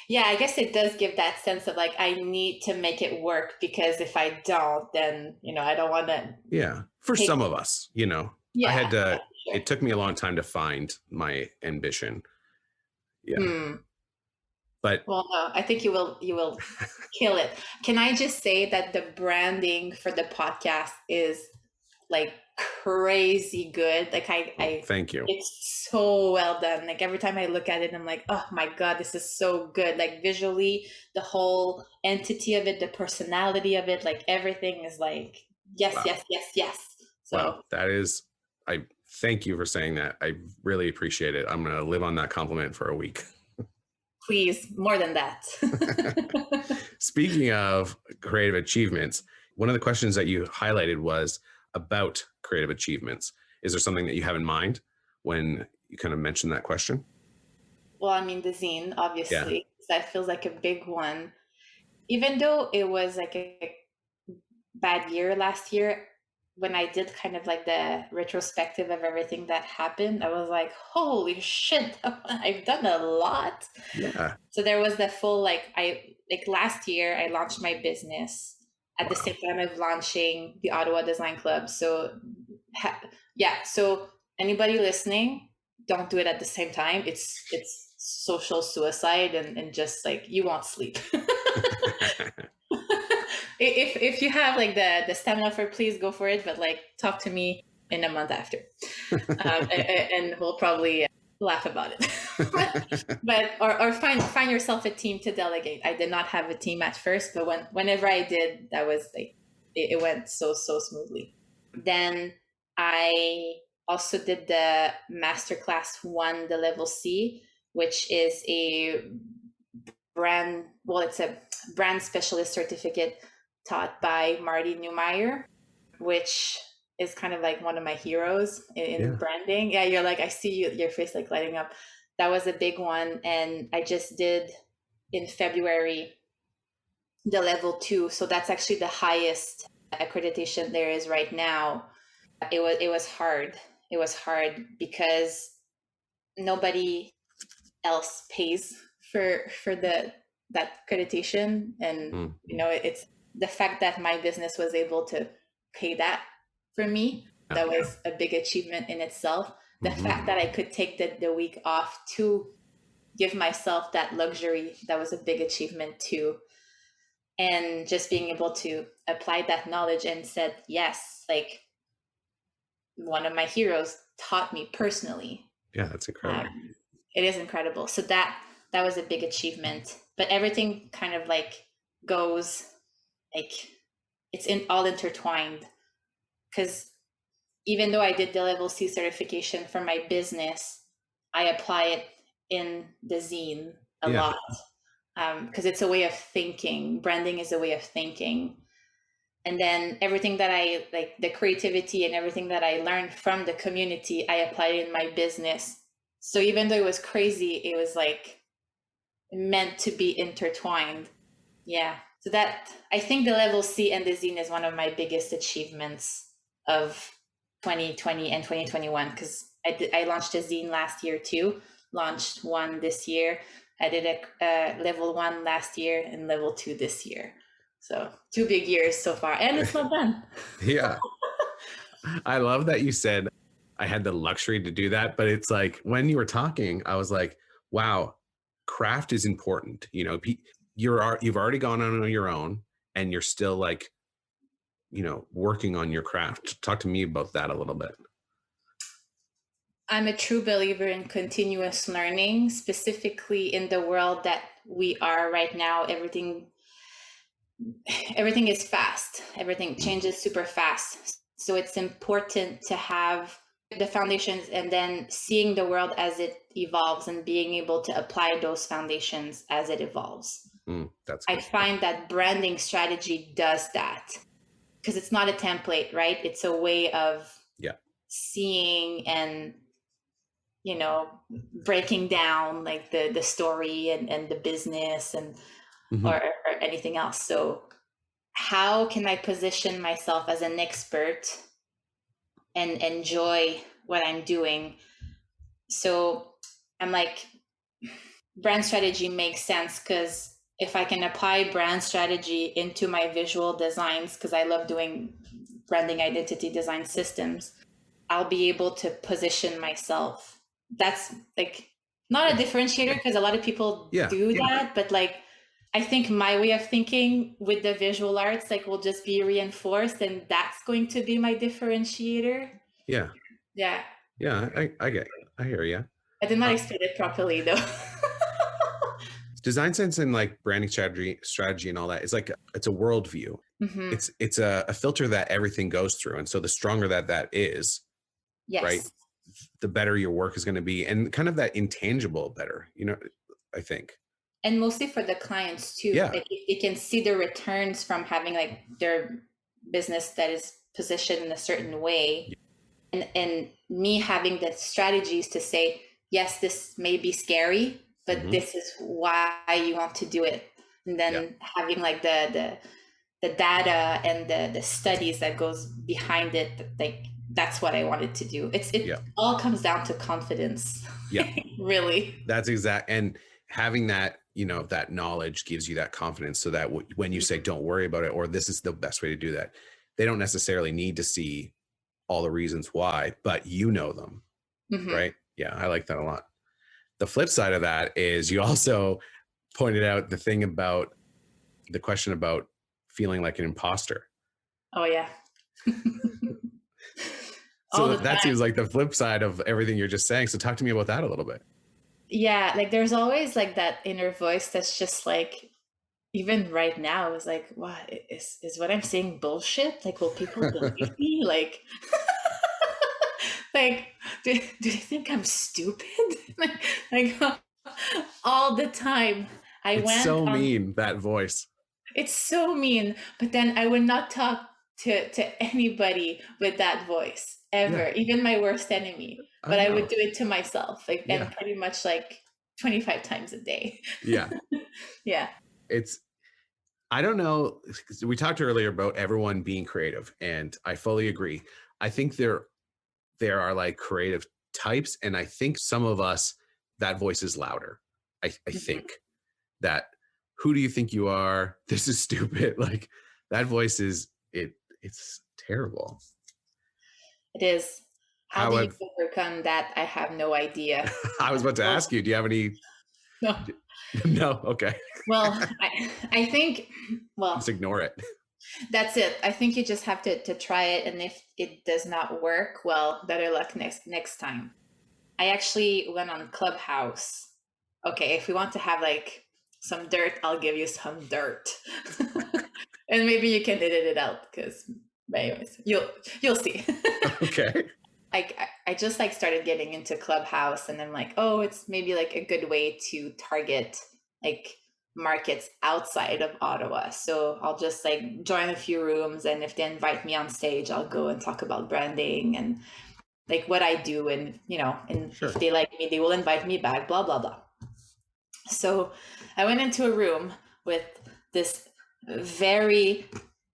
S2: Yeah, I guess it does give that sense of like, I need to make it work because if I don't, then, I don't want to.
S1: Yeah. For some of us,
S2: Yeah,
S1: I had to, it took me a long time to find my ambition. Yeah. But
S2: well, no, I think you will kill it. Can I just say that the branding for the podcast is like crazy good. Like I
S1: thank you.
S2: It's so well done. Like every time I look at it, I'm like, oh my God, this is so good. Like visually, the whole entity of it, the personality of it, like everything is like, yes. So
S1: wow, I thank you for saying that. I really appreciate it. I'm going to live on that compliment for a week.
S2: Please, more than that.
S1: Speaking of creative achievements, one of the questions that you highlighted was about creative achievements. Is there something that you have in mind when you kind of mentioned that question?
S2: Well, I mean, the zine, obviously, that feels like a big one. Even though it was like a bad year last year, when I did kind of like the retrospective of everything that happened, I was like, holy shit, I've done a lot.
S1: Yeah.
S2: So there was the full, like last year, I launched my business at the same time of launching the Ottawa Design Club. So so anybody listening, don't do it at the same time. It's social suicide and just like, you won't sleep. If you have like the stamina for it, please go for it. But like, talk to me in a month after, and we'll probably laugh about it. but or find yourself a team to delegate. I did not have a team at first, but whenever I did, that was like it went so smoothly. Then I also did the masterclass 1, the level C, which is a it's a brand specialist certificate taught by Marty Newmeyer, which is kind of like one of my heroes in branding. Yeah, you're like, I see your face like lighting up. That was a big one. And I just did in February the level 2. So that's actually the highest accreditation there is right now. It was hard. It was hard because nobody else pays for that accreditation, and it's the fact that my business was able to pay that for me. That was a big achievement in itself. The fact that I could take the week off to give myself that luxury, that was a big achievement too. And just being able to apply that knowledge and said, yes, like one of my heroes taught me personally.
S1: Yeah, that's incredible.
S2: It is incredible. So that was a big achievement. But everything kind of like goes like it's all intertwined, because even though I did the level C certification for my business, I apply it in the zine a lot, because it's a way of thinking. Branding is a way of thinking. And then everything that I like, the creativity and everything that I learned from the community, I applied in my business. So even though it was crazy, it was like meant to be intertwined. Yeah. So that, I think the level C and the zine is one of my biggest achievements of 2020 and 2021, because I launched a zine last year too, launched one this year. I did a level 1 last year and level 2 this year. So 2 big years so far, and it's not done.
S1: Yeah. I love that you said I had the luxury to do that, but it's like when you were talking, I was like, wow, craft is important. You know, you've already gone on your own and you're still like, you know, working on your craft. Talk to me about that a little bit.
S2: I'm a true believer in continuous learning, specifically in the world that we are right now. Everything is fast. Everything changes super fast. So it's important to have the foundations and then seeing the world as it evolves and being able to apply those foundations as it evolves.
S1: That's
S2: good.
S1: I
S2: find that branding strategy does that, because it's not a template, right? It's a way of seeing and, you know, breaking down like the story and the business and or anything else. So how can I position myself as an expert and enjoy what I'm doing? So I'm like, brand strategy makes sense, because if I can apply brand strategy into my visual designs, because I love doing branding identity design systems, I'll be able to position myself. That's like not a differentiator, because a lot of people do that, but like I think my way of thinking with the visual arts like will just be reinforced, and that's going to be my differentiator.
S1: Yeah. I hear you.
S2: I did not explain it properly though.
S1: Design sense and like branding strategy and all that is like it's a worldview. It's a filter that everything goes through, and so the stronger that is, right, the better your work is going to be, and kind of that intangible better, you know, I think.
S2: And mostly for the clients too. Like if they can see the returns from having like their business that is positioned in a certain way, and me having the strategies to say, yes, this may be scary, but this is why you want to do it. And then having like the data and the studies that goes behind it, like that's what I wanted to do. It all comes down to confidence.
S1: Yeah.
S2: Really.
S1: That's exact. And having that, you know, that knowledge gives you that confidence, so that when you say, don't worry about it, or this is the best way to do that, they don't necessarily need to see all the reasons why, but you know them. Right. Yeah. I like that a lot. The flip side of that is you also pointed out the thing about the question about feeling like an imposter.
S2: Oh yeah.
S1: So that seems like the flip side of everything you're just saying. So talk to me about that a little bit.
S2: Yeah, like there's always like that inner voice that's just like, even right now, is like, what is what I'm saying bullshit? Like, will people believe me? Like, like, do they think I'm stupid? like all the time.
S1: It's so mean, that voice.
S2: It's so mean. But then I would not talk to anybody with that voice ever, even my worst enemy. But I would do it to myself, like, and pretty much like 25 times a day. Yeah.
S1: I don't know. We talked earlier about everyone being creative, and I fully agree. I think there are like creative types, and I think some of us, that voice is louder. I think that, who do you think you are? This is stupid. Like that voice is it's terrible.
S2: It is. How do you overcome that? I have no idea.
S1: I was about to ask you, do you have any? No. No. Okay.
S2: Well, I think,
S1: just ignore it.
S2: That's it. I think you just have to try it. And if it does not work, well, better luck next time. I actually went on Clubhouse. Okay. If we want to have like some dirt, I'll give you some dirt. And maybe you can edit it out, because anyways, you'll see. Okay. I just like started getting into Clubhouse, and I'm like, oh, it's maybe like a good way to target like markets outside of Ottawa. So I'll just like join a few rooms, and if they invite me on stage, I'll go and talk about branding and like what I do, and you know, and if they like me, they will invite me back, blah blah blah. So I went into a room with this very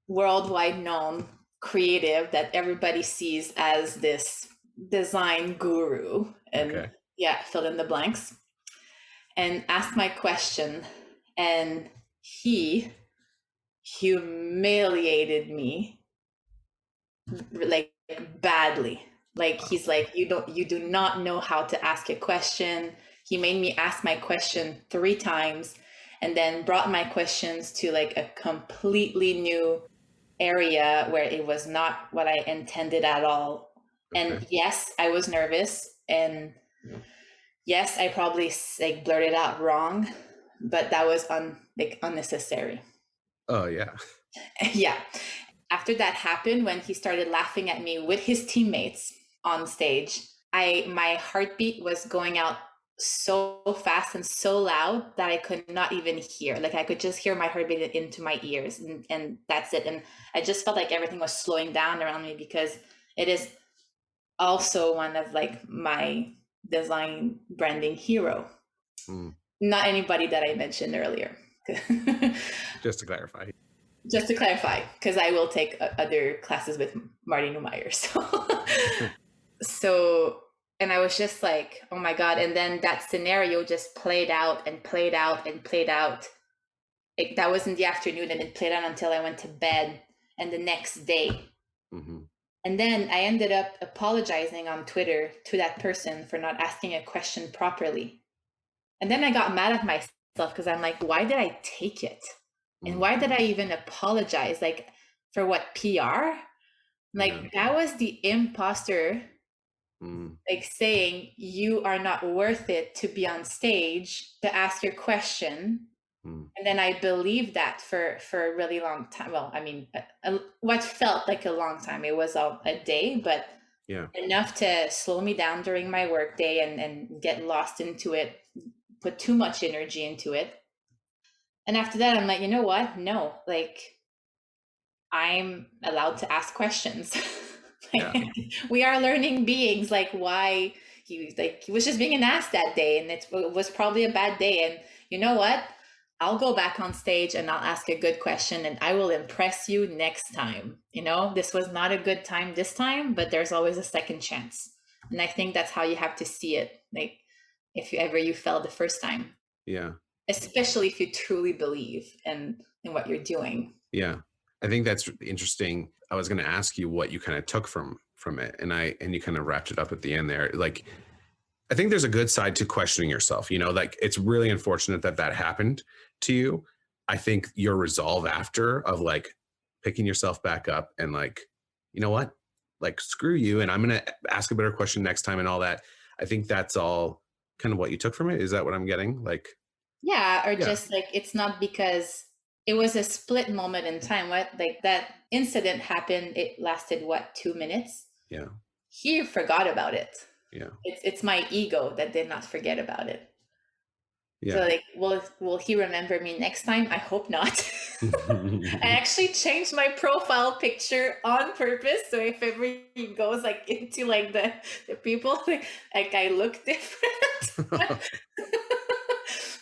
S2: worldwide known creative that everybody sees as this design guru, and
S1: Okay.
S2: yeah, fill in the blanks, and asked my question. And he humiliated me like badly. Like
S1: Wow.
S2: he's like, you do not know how to ask a question. He made me ask my question 3 times and then brought my questions to like a completely new area where it was not what I intended at all.
S1: Okay.
S2: And yes, I was nervous, and yes, I probably like blurted out wrong, but that was like unnecessary.
S1: Oh yeah.
S2: Yeah. After that happened, when he started laughing at me with his teammates on stage, I my heartbeat was going out so fast and so loud that I could not even hear. Like I could just hear my heartbeat into my ears, and that's it. And I just felt like everything was slowing down around me, because it is also one of like my design branding hero.
S1: Mm.
S2: Not anybody that I mentioned earlier.
S1: Just to clarify.
S2: Just to clarify, because I will take other classes with Marty Neumeyer. So, and I was just like, oh my God. And then that scenario just played out and played out and played out. That was in the afternoon, and it played out until I went to bed and the next day.
S1: Mm-hmm.
S2: And then I ended up apologizing on Twitter to that person for not asking a question properly. And then I got mad at myself, because I'm like, why did I take it? And why did I even apologize? Like, for what, PR? Like, that was the imposter, like saying you are not worth it to be on stage to ask your question. And then I believed that for a really long time. Well, I mean, what felt like a long time. It was a day, but
S1: Yeah.
S2: enough to slow me down during my work day, and get lost into it, put too much energy into it. And after that, I'm like, you know what? No, like, I'm allowed to ask questions.
S1: Yeah.
S2: We are learning beings. Like, why he was just being an ass that day, and it was probably a bad day. And you know what? I'll go back on stage and I'll ask a good question, and I will impress you next time. This was not a good time this time, but there's always a second chance. And I think that's how you have to see it. Like, if you failed the first time.
S1: Yeah.
S2: Especially if you truly believe in what you're doing.
S1: Yeah. I think that's interesting. I was going to ask you what you kind of took from it, and you kind of wrapped it up at the end there. Like, I think there's a good side to questioning yourself. Like, it's really unfortunate that happened to you. I think your resolve after of like picking yourself back up and like, you know what, like, screw you, and I'm going to ask a better question next time and all that. I think that's all kind of what you took from it. Is that what I'm getting? Like,
S2: Yeah, or
S1: yeah.
S2: just like, it's not because it was a split moment in time. What, like, that incident happened, it lasted what, 2 minutes?
S1: Yeah.
S2: He forgot about it.
S1: Yeah.
S2: It's my ego that did not forget about it.
S1: Yeah.
S2: So like, will he remember me next time? I hope not. I actually changed my profile picture on purpose, so if ever he goes like into like the people, like I look different.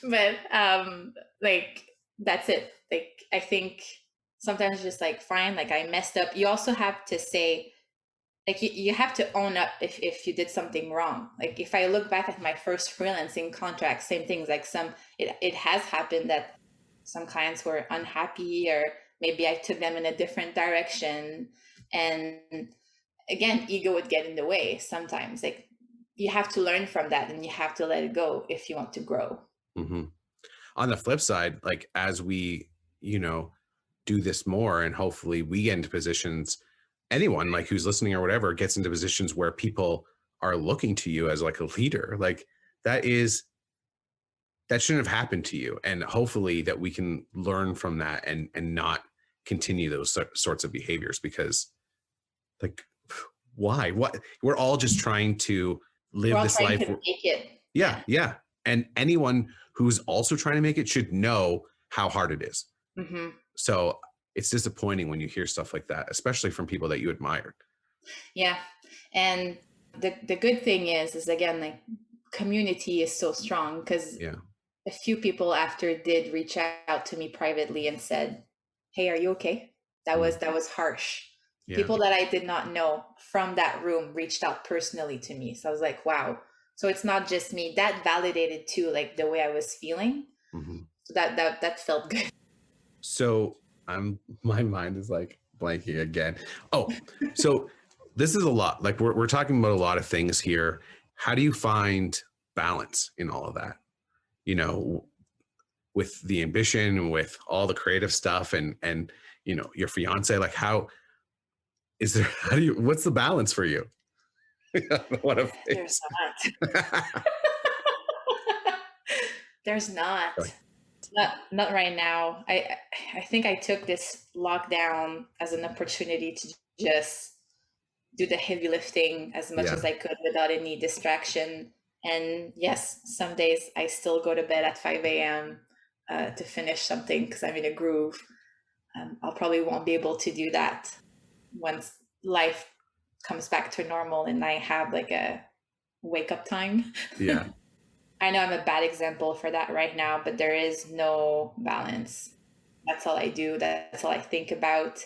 S2: But like, that's it. Like, I think sometimes just like, fine, like, I messed up. You also have to say, like, you have to own up if you did something wrong. Like, if I look back at my first freelancing contract, same things. Like, it has happened that some clients were unhappy, or maybe I took them in a different direction, and again, ego would get in the way sometimes. Like, you have to learn from that, and you have to let it go if you want to grow.
S1: Mm-hmm. On the flip side, like, as we, do this more, and hopefully we get into positions, anyone like who's listening or whatever gets into positions where people are looking to you as like a leader, like, that shouldn't have happened to you. And hopefully that we can learn from that and not continue those sorts of behaviors, because, like, why? What? We're all just trying to live this life.
S2: To make it.
S1: Yeah. And anyone who's also trying to make it should know how hard it is.
S2: Mm-hmm.
S1: So it's disappointing when you hear stuff like that, especially from people that you admire.
S2: Yeah. And the good thing is again, like, community is so strong, because a few people after did reach out to me privately and said, "Hey, are you okay?" That was harsh.
S1: Yeah.
S2: People that I did not know from that room reached out personally to me. So I was like, wow. So it's not just me. That validated too, like the way I was feeling. So that felt good.
S1: So my mind is like blanking again. Oh, so this is a lot. Like we're talking about a lot of things here. How do you find balance in all of that? You know, with the ambition, with all the creative stuff, and your fiance. Like, how is there? How do you? What's the balance for you? What a
S2: There's
S1: face.
S2: not. There's not.
S1: Like,
S2: Not right now. I think I took this lockdown as an opportunity to just do the heavy lifting as much
S1: yeah,
S2: as I could without any distraction. And yes, some days I still go to bed at 5 a.m. To finish something because I'm in a groove. I'll probably won't be able to do that once life comes back to normal and I have like a wake up time.
S1: yeah,
S2: I know I'm a bad example for that right now, but there is no balance. That's all I do. That's all I think about.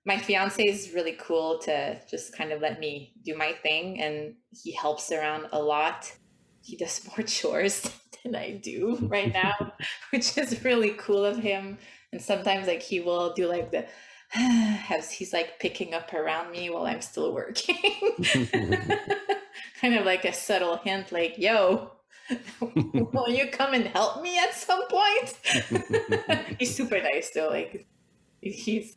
S2: My fiance is really cool to just kind of let me do my thing, and he helps around a lot. He does more chores than I do right now, which is really cool of him. And sometimes like he will do like the as he's like picking up around me while I'm still working. Kind of like a subtle hint like, yo, will you come and help me at some point? He's super nice though. Like he's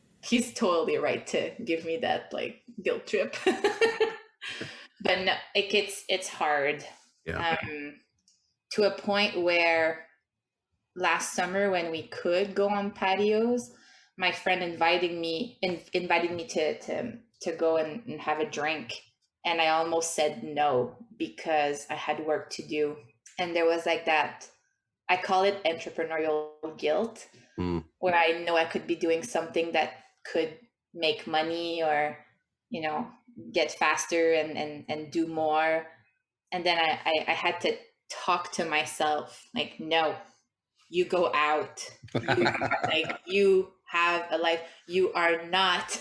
S2: totally right to give me that like guilt trip. But no, like it's hard.
S1: yeah,
S2: To a point where last summer when we could go on patios, my friend invited me to go and have a drink, and I almost said no because I had work to do, and there was like that, I call it entrepreneurial guilt, where I know I could be doing something that could make money or you know get faster and do more, and then I had to talk to myself like, no, you go out, you have a life, you are not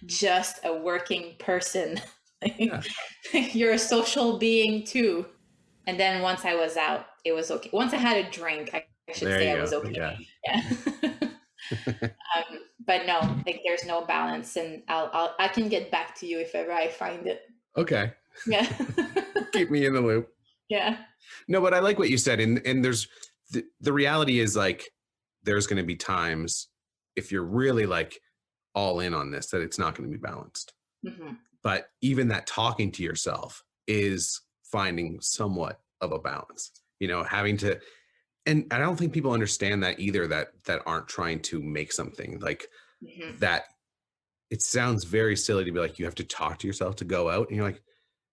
S2: just a working person.
S1: yeah.
S2: You're a social being too. And then once I was out, it was okay. Once I had a drink, I should
S1: There
S2: say I
S1: you
S2: was
S1: go.
S2: okay.
S1: Yeah.
S2: Yeah. But no, like there's no balance, and I can get back to you if ever I find it.
S1: Okay.
S2: Yeah.
S1: Keep me in the loop.
S2: Yeah.
S1: No, but I like what you said, and there's the reality is like there's going to be times if you're really like all in on this that it's not going to be balanced.
S2: Mm-hmm.
S1: But even that talking to yourself is finding somewhat of a balance. Having to, and I don't think people understand that either. That aren't trying to make something like
S2: Mm-hmm.
S1: that. It sounds very silly to be like you have to talk to yourself to go out, and you're like,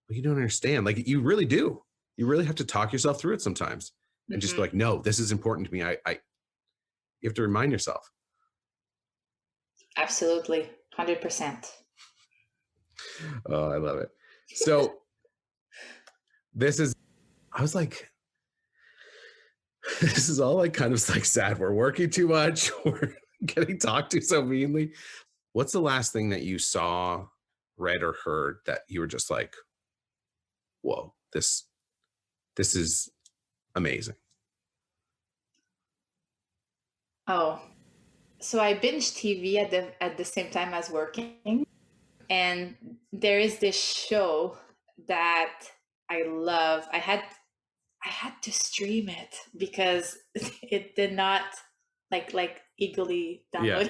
S1: well, you don't understand. Like you really do. You really have to talk yourself through it sometimes, and just be
S2: Mm-hmm.
S1: like, no, this is important to me. You have to remind yourself.
S2: Absolutely. 100%.
S1: Oh, I love it. So this is, I was like, this is all like kind of like sad. We're working too much. We're getting talked to so meanly. What's the last thing that you saw, read, or heard that you were just like, whoa, this is amazing?
S2: Oh, so I binge TV at the same time as working, and there is this show that I love. I had to stream it because it did not like eagerly
S1: Yeah.
S2: download.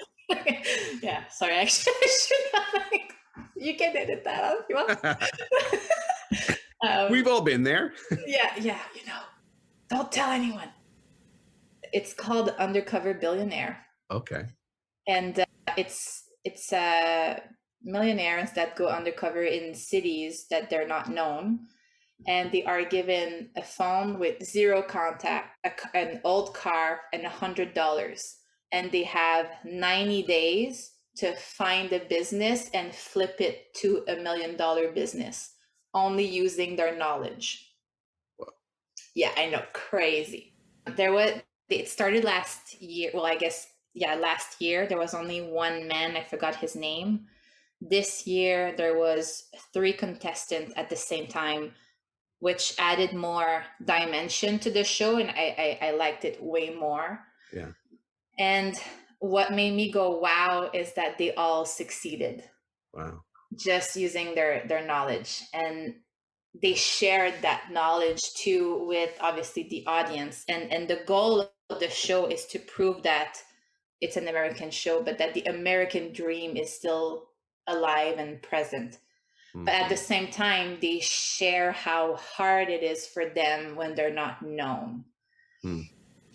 S2: Yeah, sorry. Actually, I should not, like, you can edit that out if you want.
S1: We've all been there.
S2: Yeah, don't tell anyone. It's called Undercover Billionaire,
S1: Okay.
S2: and it's millionaires that go undercover in cities that they're not known, and they are given a phone with zero contact, an old car, and $100, and they have 90 days to find a business and flip it to $1 million business, only using their knowledge.
S1: Wow.
S2: Yeah, I know, crazy. It started last year. Well, I guess, yeah, last year there was only one man. I forgot his name. This year there was 3 contestants at the same time, which added more dimension to the show, and I liked it way more.
S1: Yeah.
S2: And what made me go wow is that they all succeeded.
S1: Wow.
S2: Just using their knowledge, and they shared that knowledge too with obviously the audience, and the goal of the show is to prove that it's an American show, but that the American dream is still alive and present. But at the same time, they share how hard it is for them when they're not known.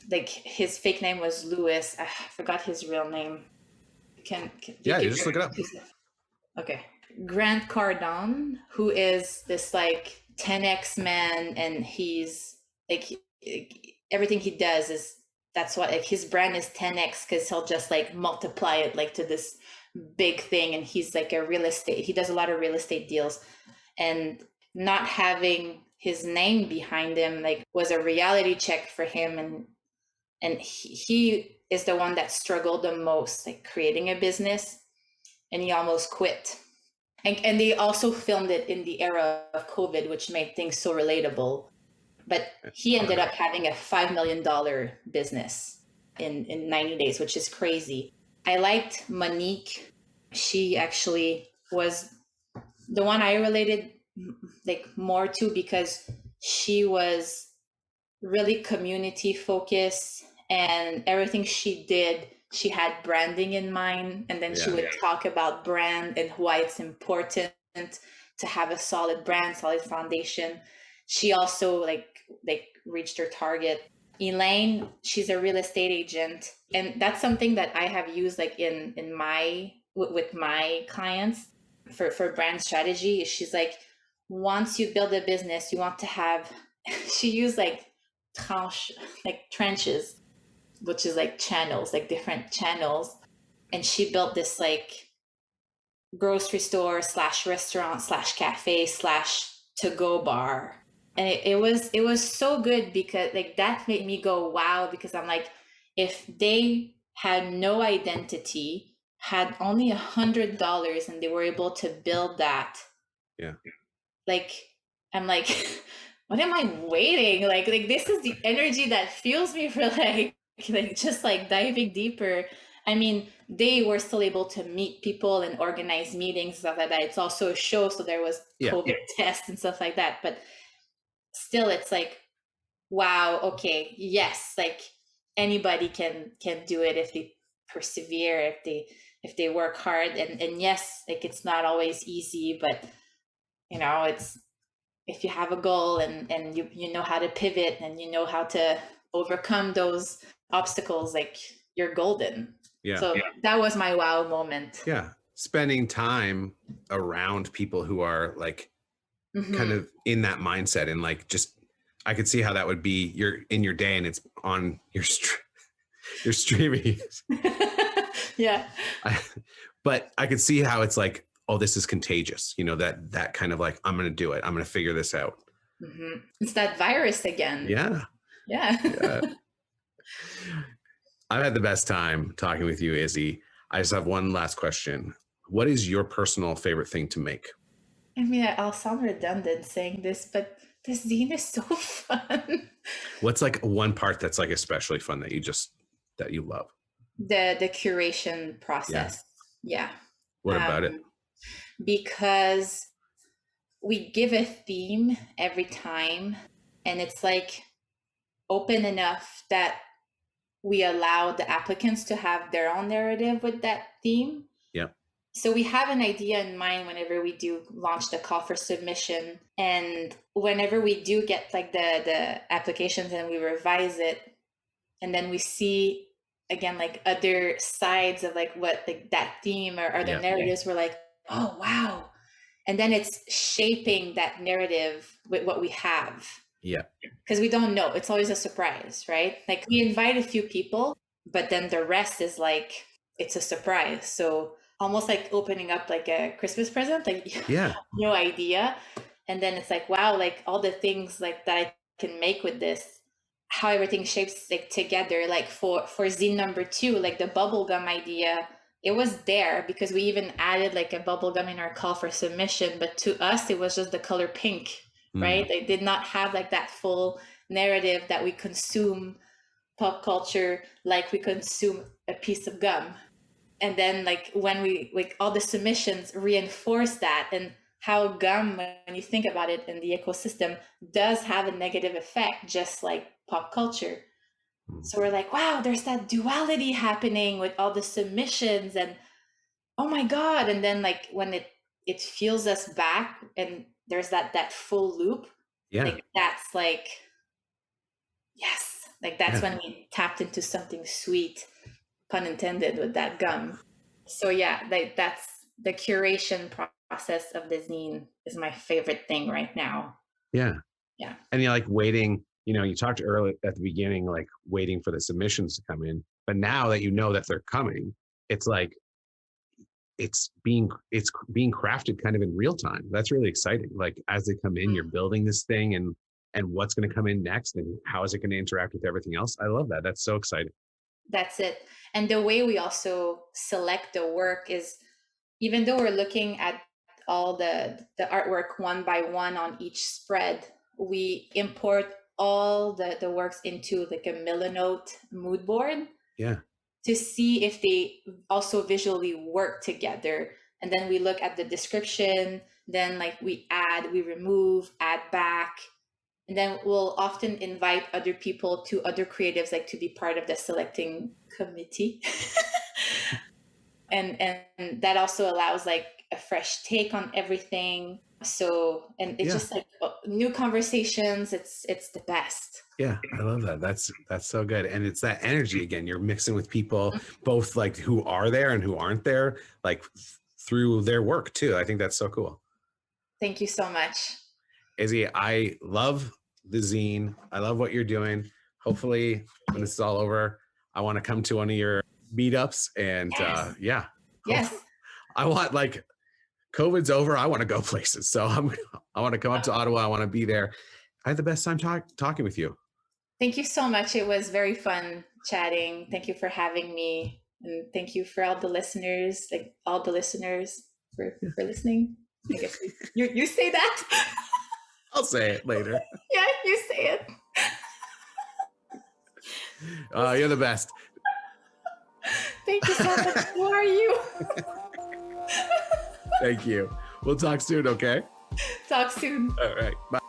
S2: Like, his fake name was Louis. I forgot his real name.
S1: You just look it up.
S2: Okay. Grant Cardone, who is this like 10x man, and he's like, everything he does is, that's what, like, his brand is 10x, because he'll just like multiply it like to this big thing. And he's like he does a lot of real estate deals, and not having his name behind him like was a reality check for him. And he is the one that struggled the most, like creating a business, and he almost quit. And they also filmed it in the era of COVID, which made things so relatable. But he ended up having a $5 million business in 90 days, which is crazy. I liked Monique. She actually was the one I related like more to, because she was really community focused, and everything she did, she had branding in mind, and then she would talk about brand and why it's important to have a solid brand, solid foundation. She also like reached her target. Elaine, she's a real estate agent, and that's something that I have used like in my with my clients for brand strategy. She's like, once you build a business, you want to have she used like trenches, which is like channels, like different channels. And she built this like grocery store / restaurant / cafe / to-go bar. And it was so good, because like that made me go wow, because I'm like, if they had no identity, had only $100, and they were able to build that, like, I'm like, what am I waiting? Like this is the energy that fuels me for like just like diving deeper. I mean, they were still able to meet people and organize meetings and stuff like that. It's also a show, so there was COVID tests and stuff like that. But still, it's like, wow, okay, yes, like anybody can do it if they persevere, if they work hard. And yes, like it's not always easy, but you know, it's, if you have a goal and you know how to pivot, and you know how to overcome those obstacles, like you're golden. So that was my wow moment.
S1: Spending time around people who are like kind of in that mindset, and like, just, I could see how that would be in your day, and it's on your streaming. But I could see how it's like, oh, this is contagious. You know, that kind of like, I'm going to do it. I'm going to figure this out.
S2: It's that virus again.
S1: Yeah. I've had the best time talking with you, Izzy. I just have one last question. What is your personal favorite thing to make?
S2: I mean, I'll sound redundant saying this, but the zine is so fun.
S1: What's like one part that's like especially fun that you love?
S2: The curation process.
S1: What about it?
S2: Because we give a theme every time, and it's like open enough that we allow the applicants to have their own narrative with that theme. So we have an idea in mind whenever we do launch the call for submission, and whenever we do get like the applications and we revise it, and then we see again like other sides of like what like that theme or the narratives, we're like, oh wow. And then it's shaping that narrative with what we have. Because we don't know. It's always a surprise, right? Like we invite a few people, but then the rest is like, it's a surprise. So almost like opening up like a Christmas present, like no idea. And then it's like, wow, like all the things like that I can make with this. how everything shapes like together. Like for zine number 2, like the bubblegum idea, it was there because we even added like a bubblegum in our call for submission, but to us it was just the color pink, right? They did not have like that full narrative that we consume pop culture like we consume a piece of gum. And then like when we like all the submissions reinforce that, and how gum, when you think about it in the ecosystem, does have a negative effect just like pop culture. So we're like, wow, there's that duality happening with all the submissions, and oh my god. And then like when it feels us back and there's that full loop, like that's like, yes, like that's when we tapped into something sweet, pun intended, with that gum. So yeah, like that's the curation process of the zine is my favorite thing right now.
S1: Yeah.
S2: Yeah.
S1: And you're like waiting, you talked early at the beginning, like waiting for the submissions to come in, but now that you know that they're coming, it's like, it's being crafted kind of in real time. That's really exciting. Like as they come in, you're building this thing and what's going to come in next and how is it going to interact with everything else. I love that. That's so exciting.
S2: That's it. And the way we also select the work is, even though we're looking at all the artwork one by one on each spread, we import all the works into like a Milanote mood board.
S1: Yeah.
S2: To see if they also visually work together. And then we look at the description, then like we add, we remove, add back. And then we'll often invite other people, to other creatives, like to be part of the selecting committee. and that also allows like a fresh take on everything. So, and it's just like new conversations. It's the best.
S1: Yeah, I love that. That's so good. And it's that energy again. You're mixing with people, both like who are there and who aren't there, like through their work too. I think that's so cool.
S2: Thank you so much.
S1: Izzy, I love the zine. I love what you're doing. Hopefully when this is all over, I want to come to one of your meetups and
S2: Yes.
S1: I want, like, COVID's over. I want to go places. So I want to come up to Ottawa. I want to be there. I had the best time talking with you.
S2: Thank you so much. It was very fun chatting. Thank you for having me. And thank you for all the listeners, for listening. I guess you say that.
S1: I'll say it later.
S2: Yeah, you say it.
S1: You're the best.
S2: Thank you so much. Who are you?
S1: Thank you. We'll talk soon, okay?
S2: Talk soon.
S1: All right. Bye.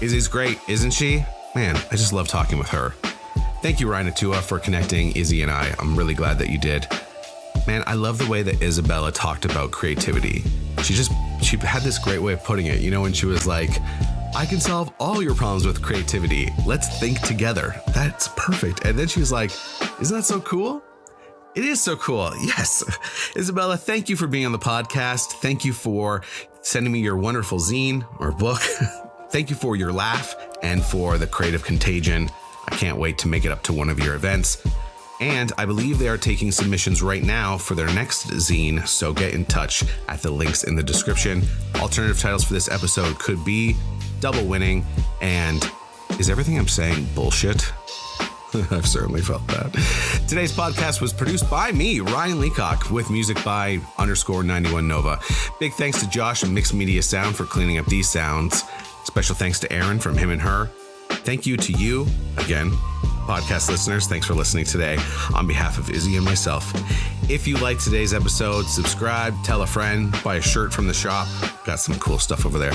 S1: Izzy's great, isn't she? Man, I just love talking with her. Thank you, Ryan Atua, for connecting Izzy and I. I'm really glad that you did. Man, I love the way that Isabella talked about creativity. She had this great way of putting it, when she was like, I can solve all your problems with creativity. Let's think together. That's perfect. And then she was like, isn't that so cool? It is so cool. Yes. Isabella, thank you for being on the podcast. Thank you for sending me your wonderful zine or book. Thank you for your laugh and for the creative contagion. I can't wait to make it up to one of your events. And I believe they are taking submissions right now for their next zine, so get in touch at the links in the description. Alternative titles for this episode could be Double Winning and Is Everything I'm Saying Bullshit? I've certainly felt that. Today's podcast was produced by me, Ryan Leacock, with music by _91 Nova. Big thanks to Josh and Mixed Media Sound for cleaning up these sounds. Special thanks to Aaron from Him and Her. Thank you to you, again, podcast listeners. Thanks for listening today on behalf of Izzy and myself. If you liked today's episode, subscribe, tell a friend, buy a shirt from the shop. Got some cool stuff over there.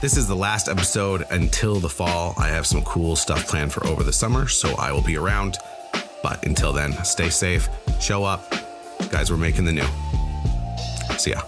S1: This is the last episode until the fall. I have some cool stuff planned for over the summer, so I will be around. But until then, stay safe, show up. Guys, we're making the new. See ya.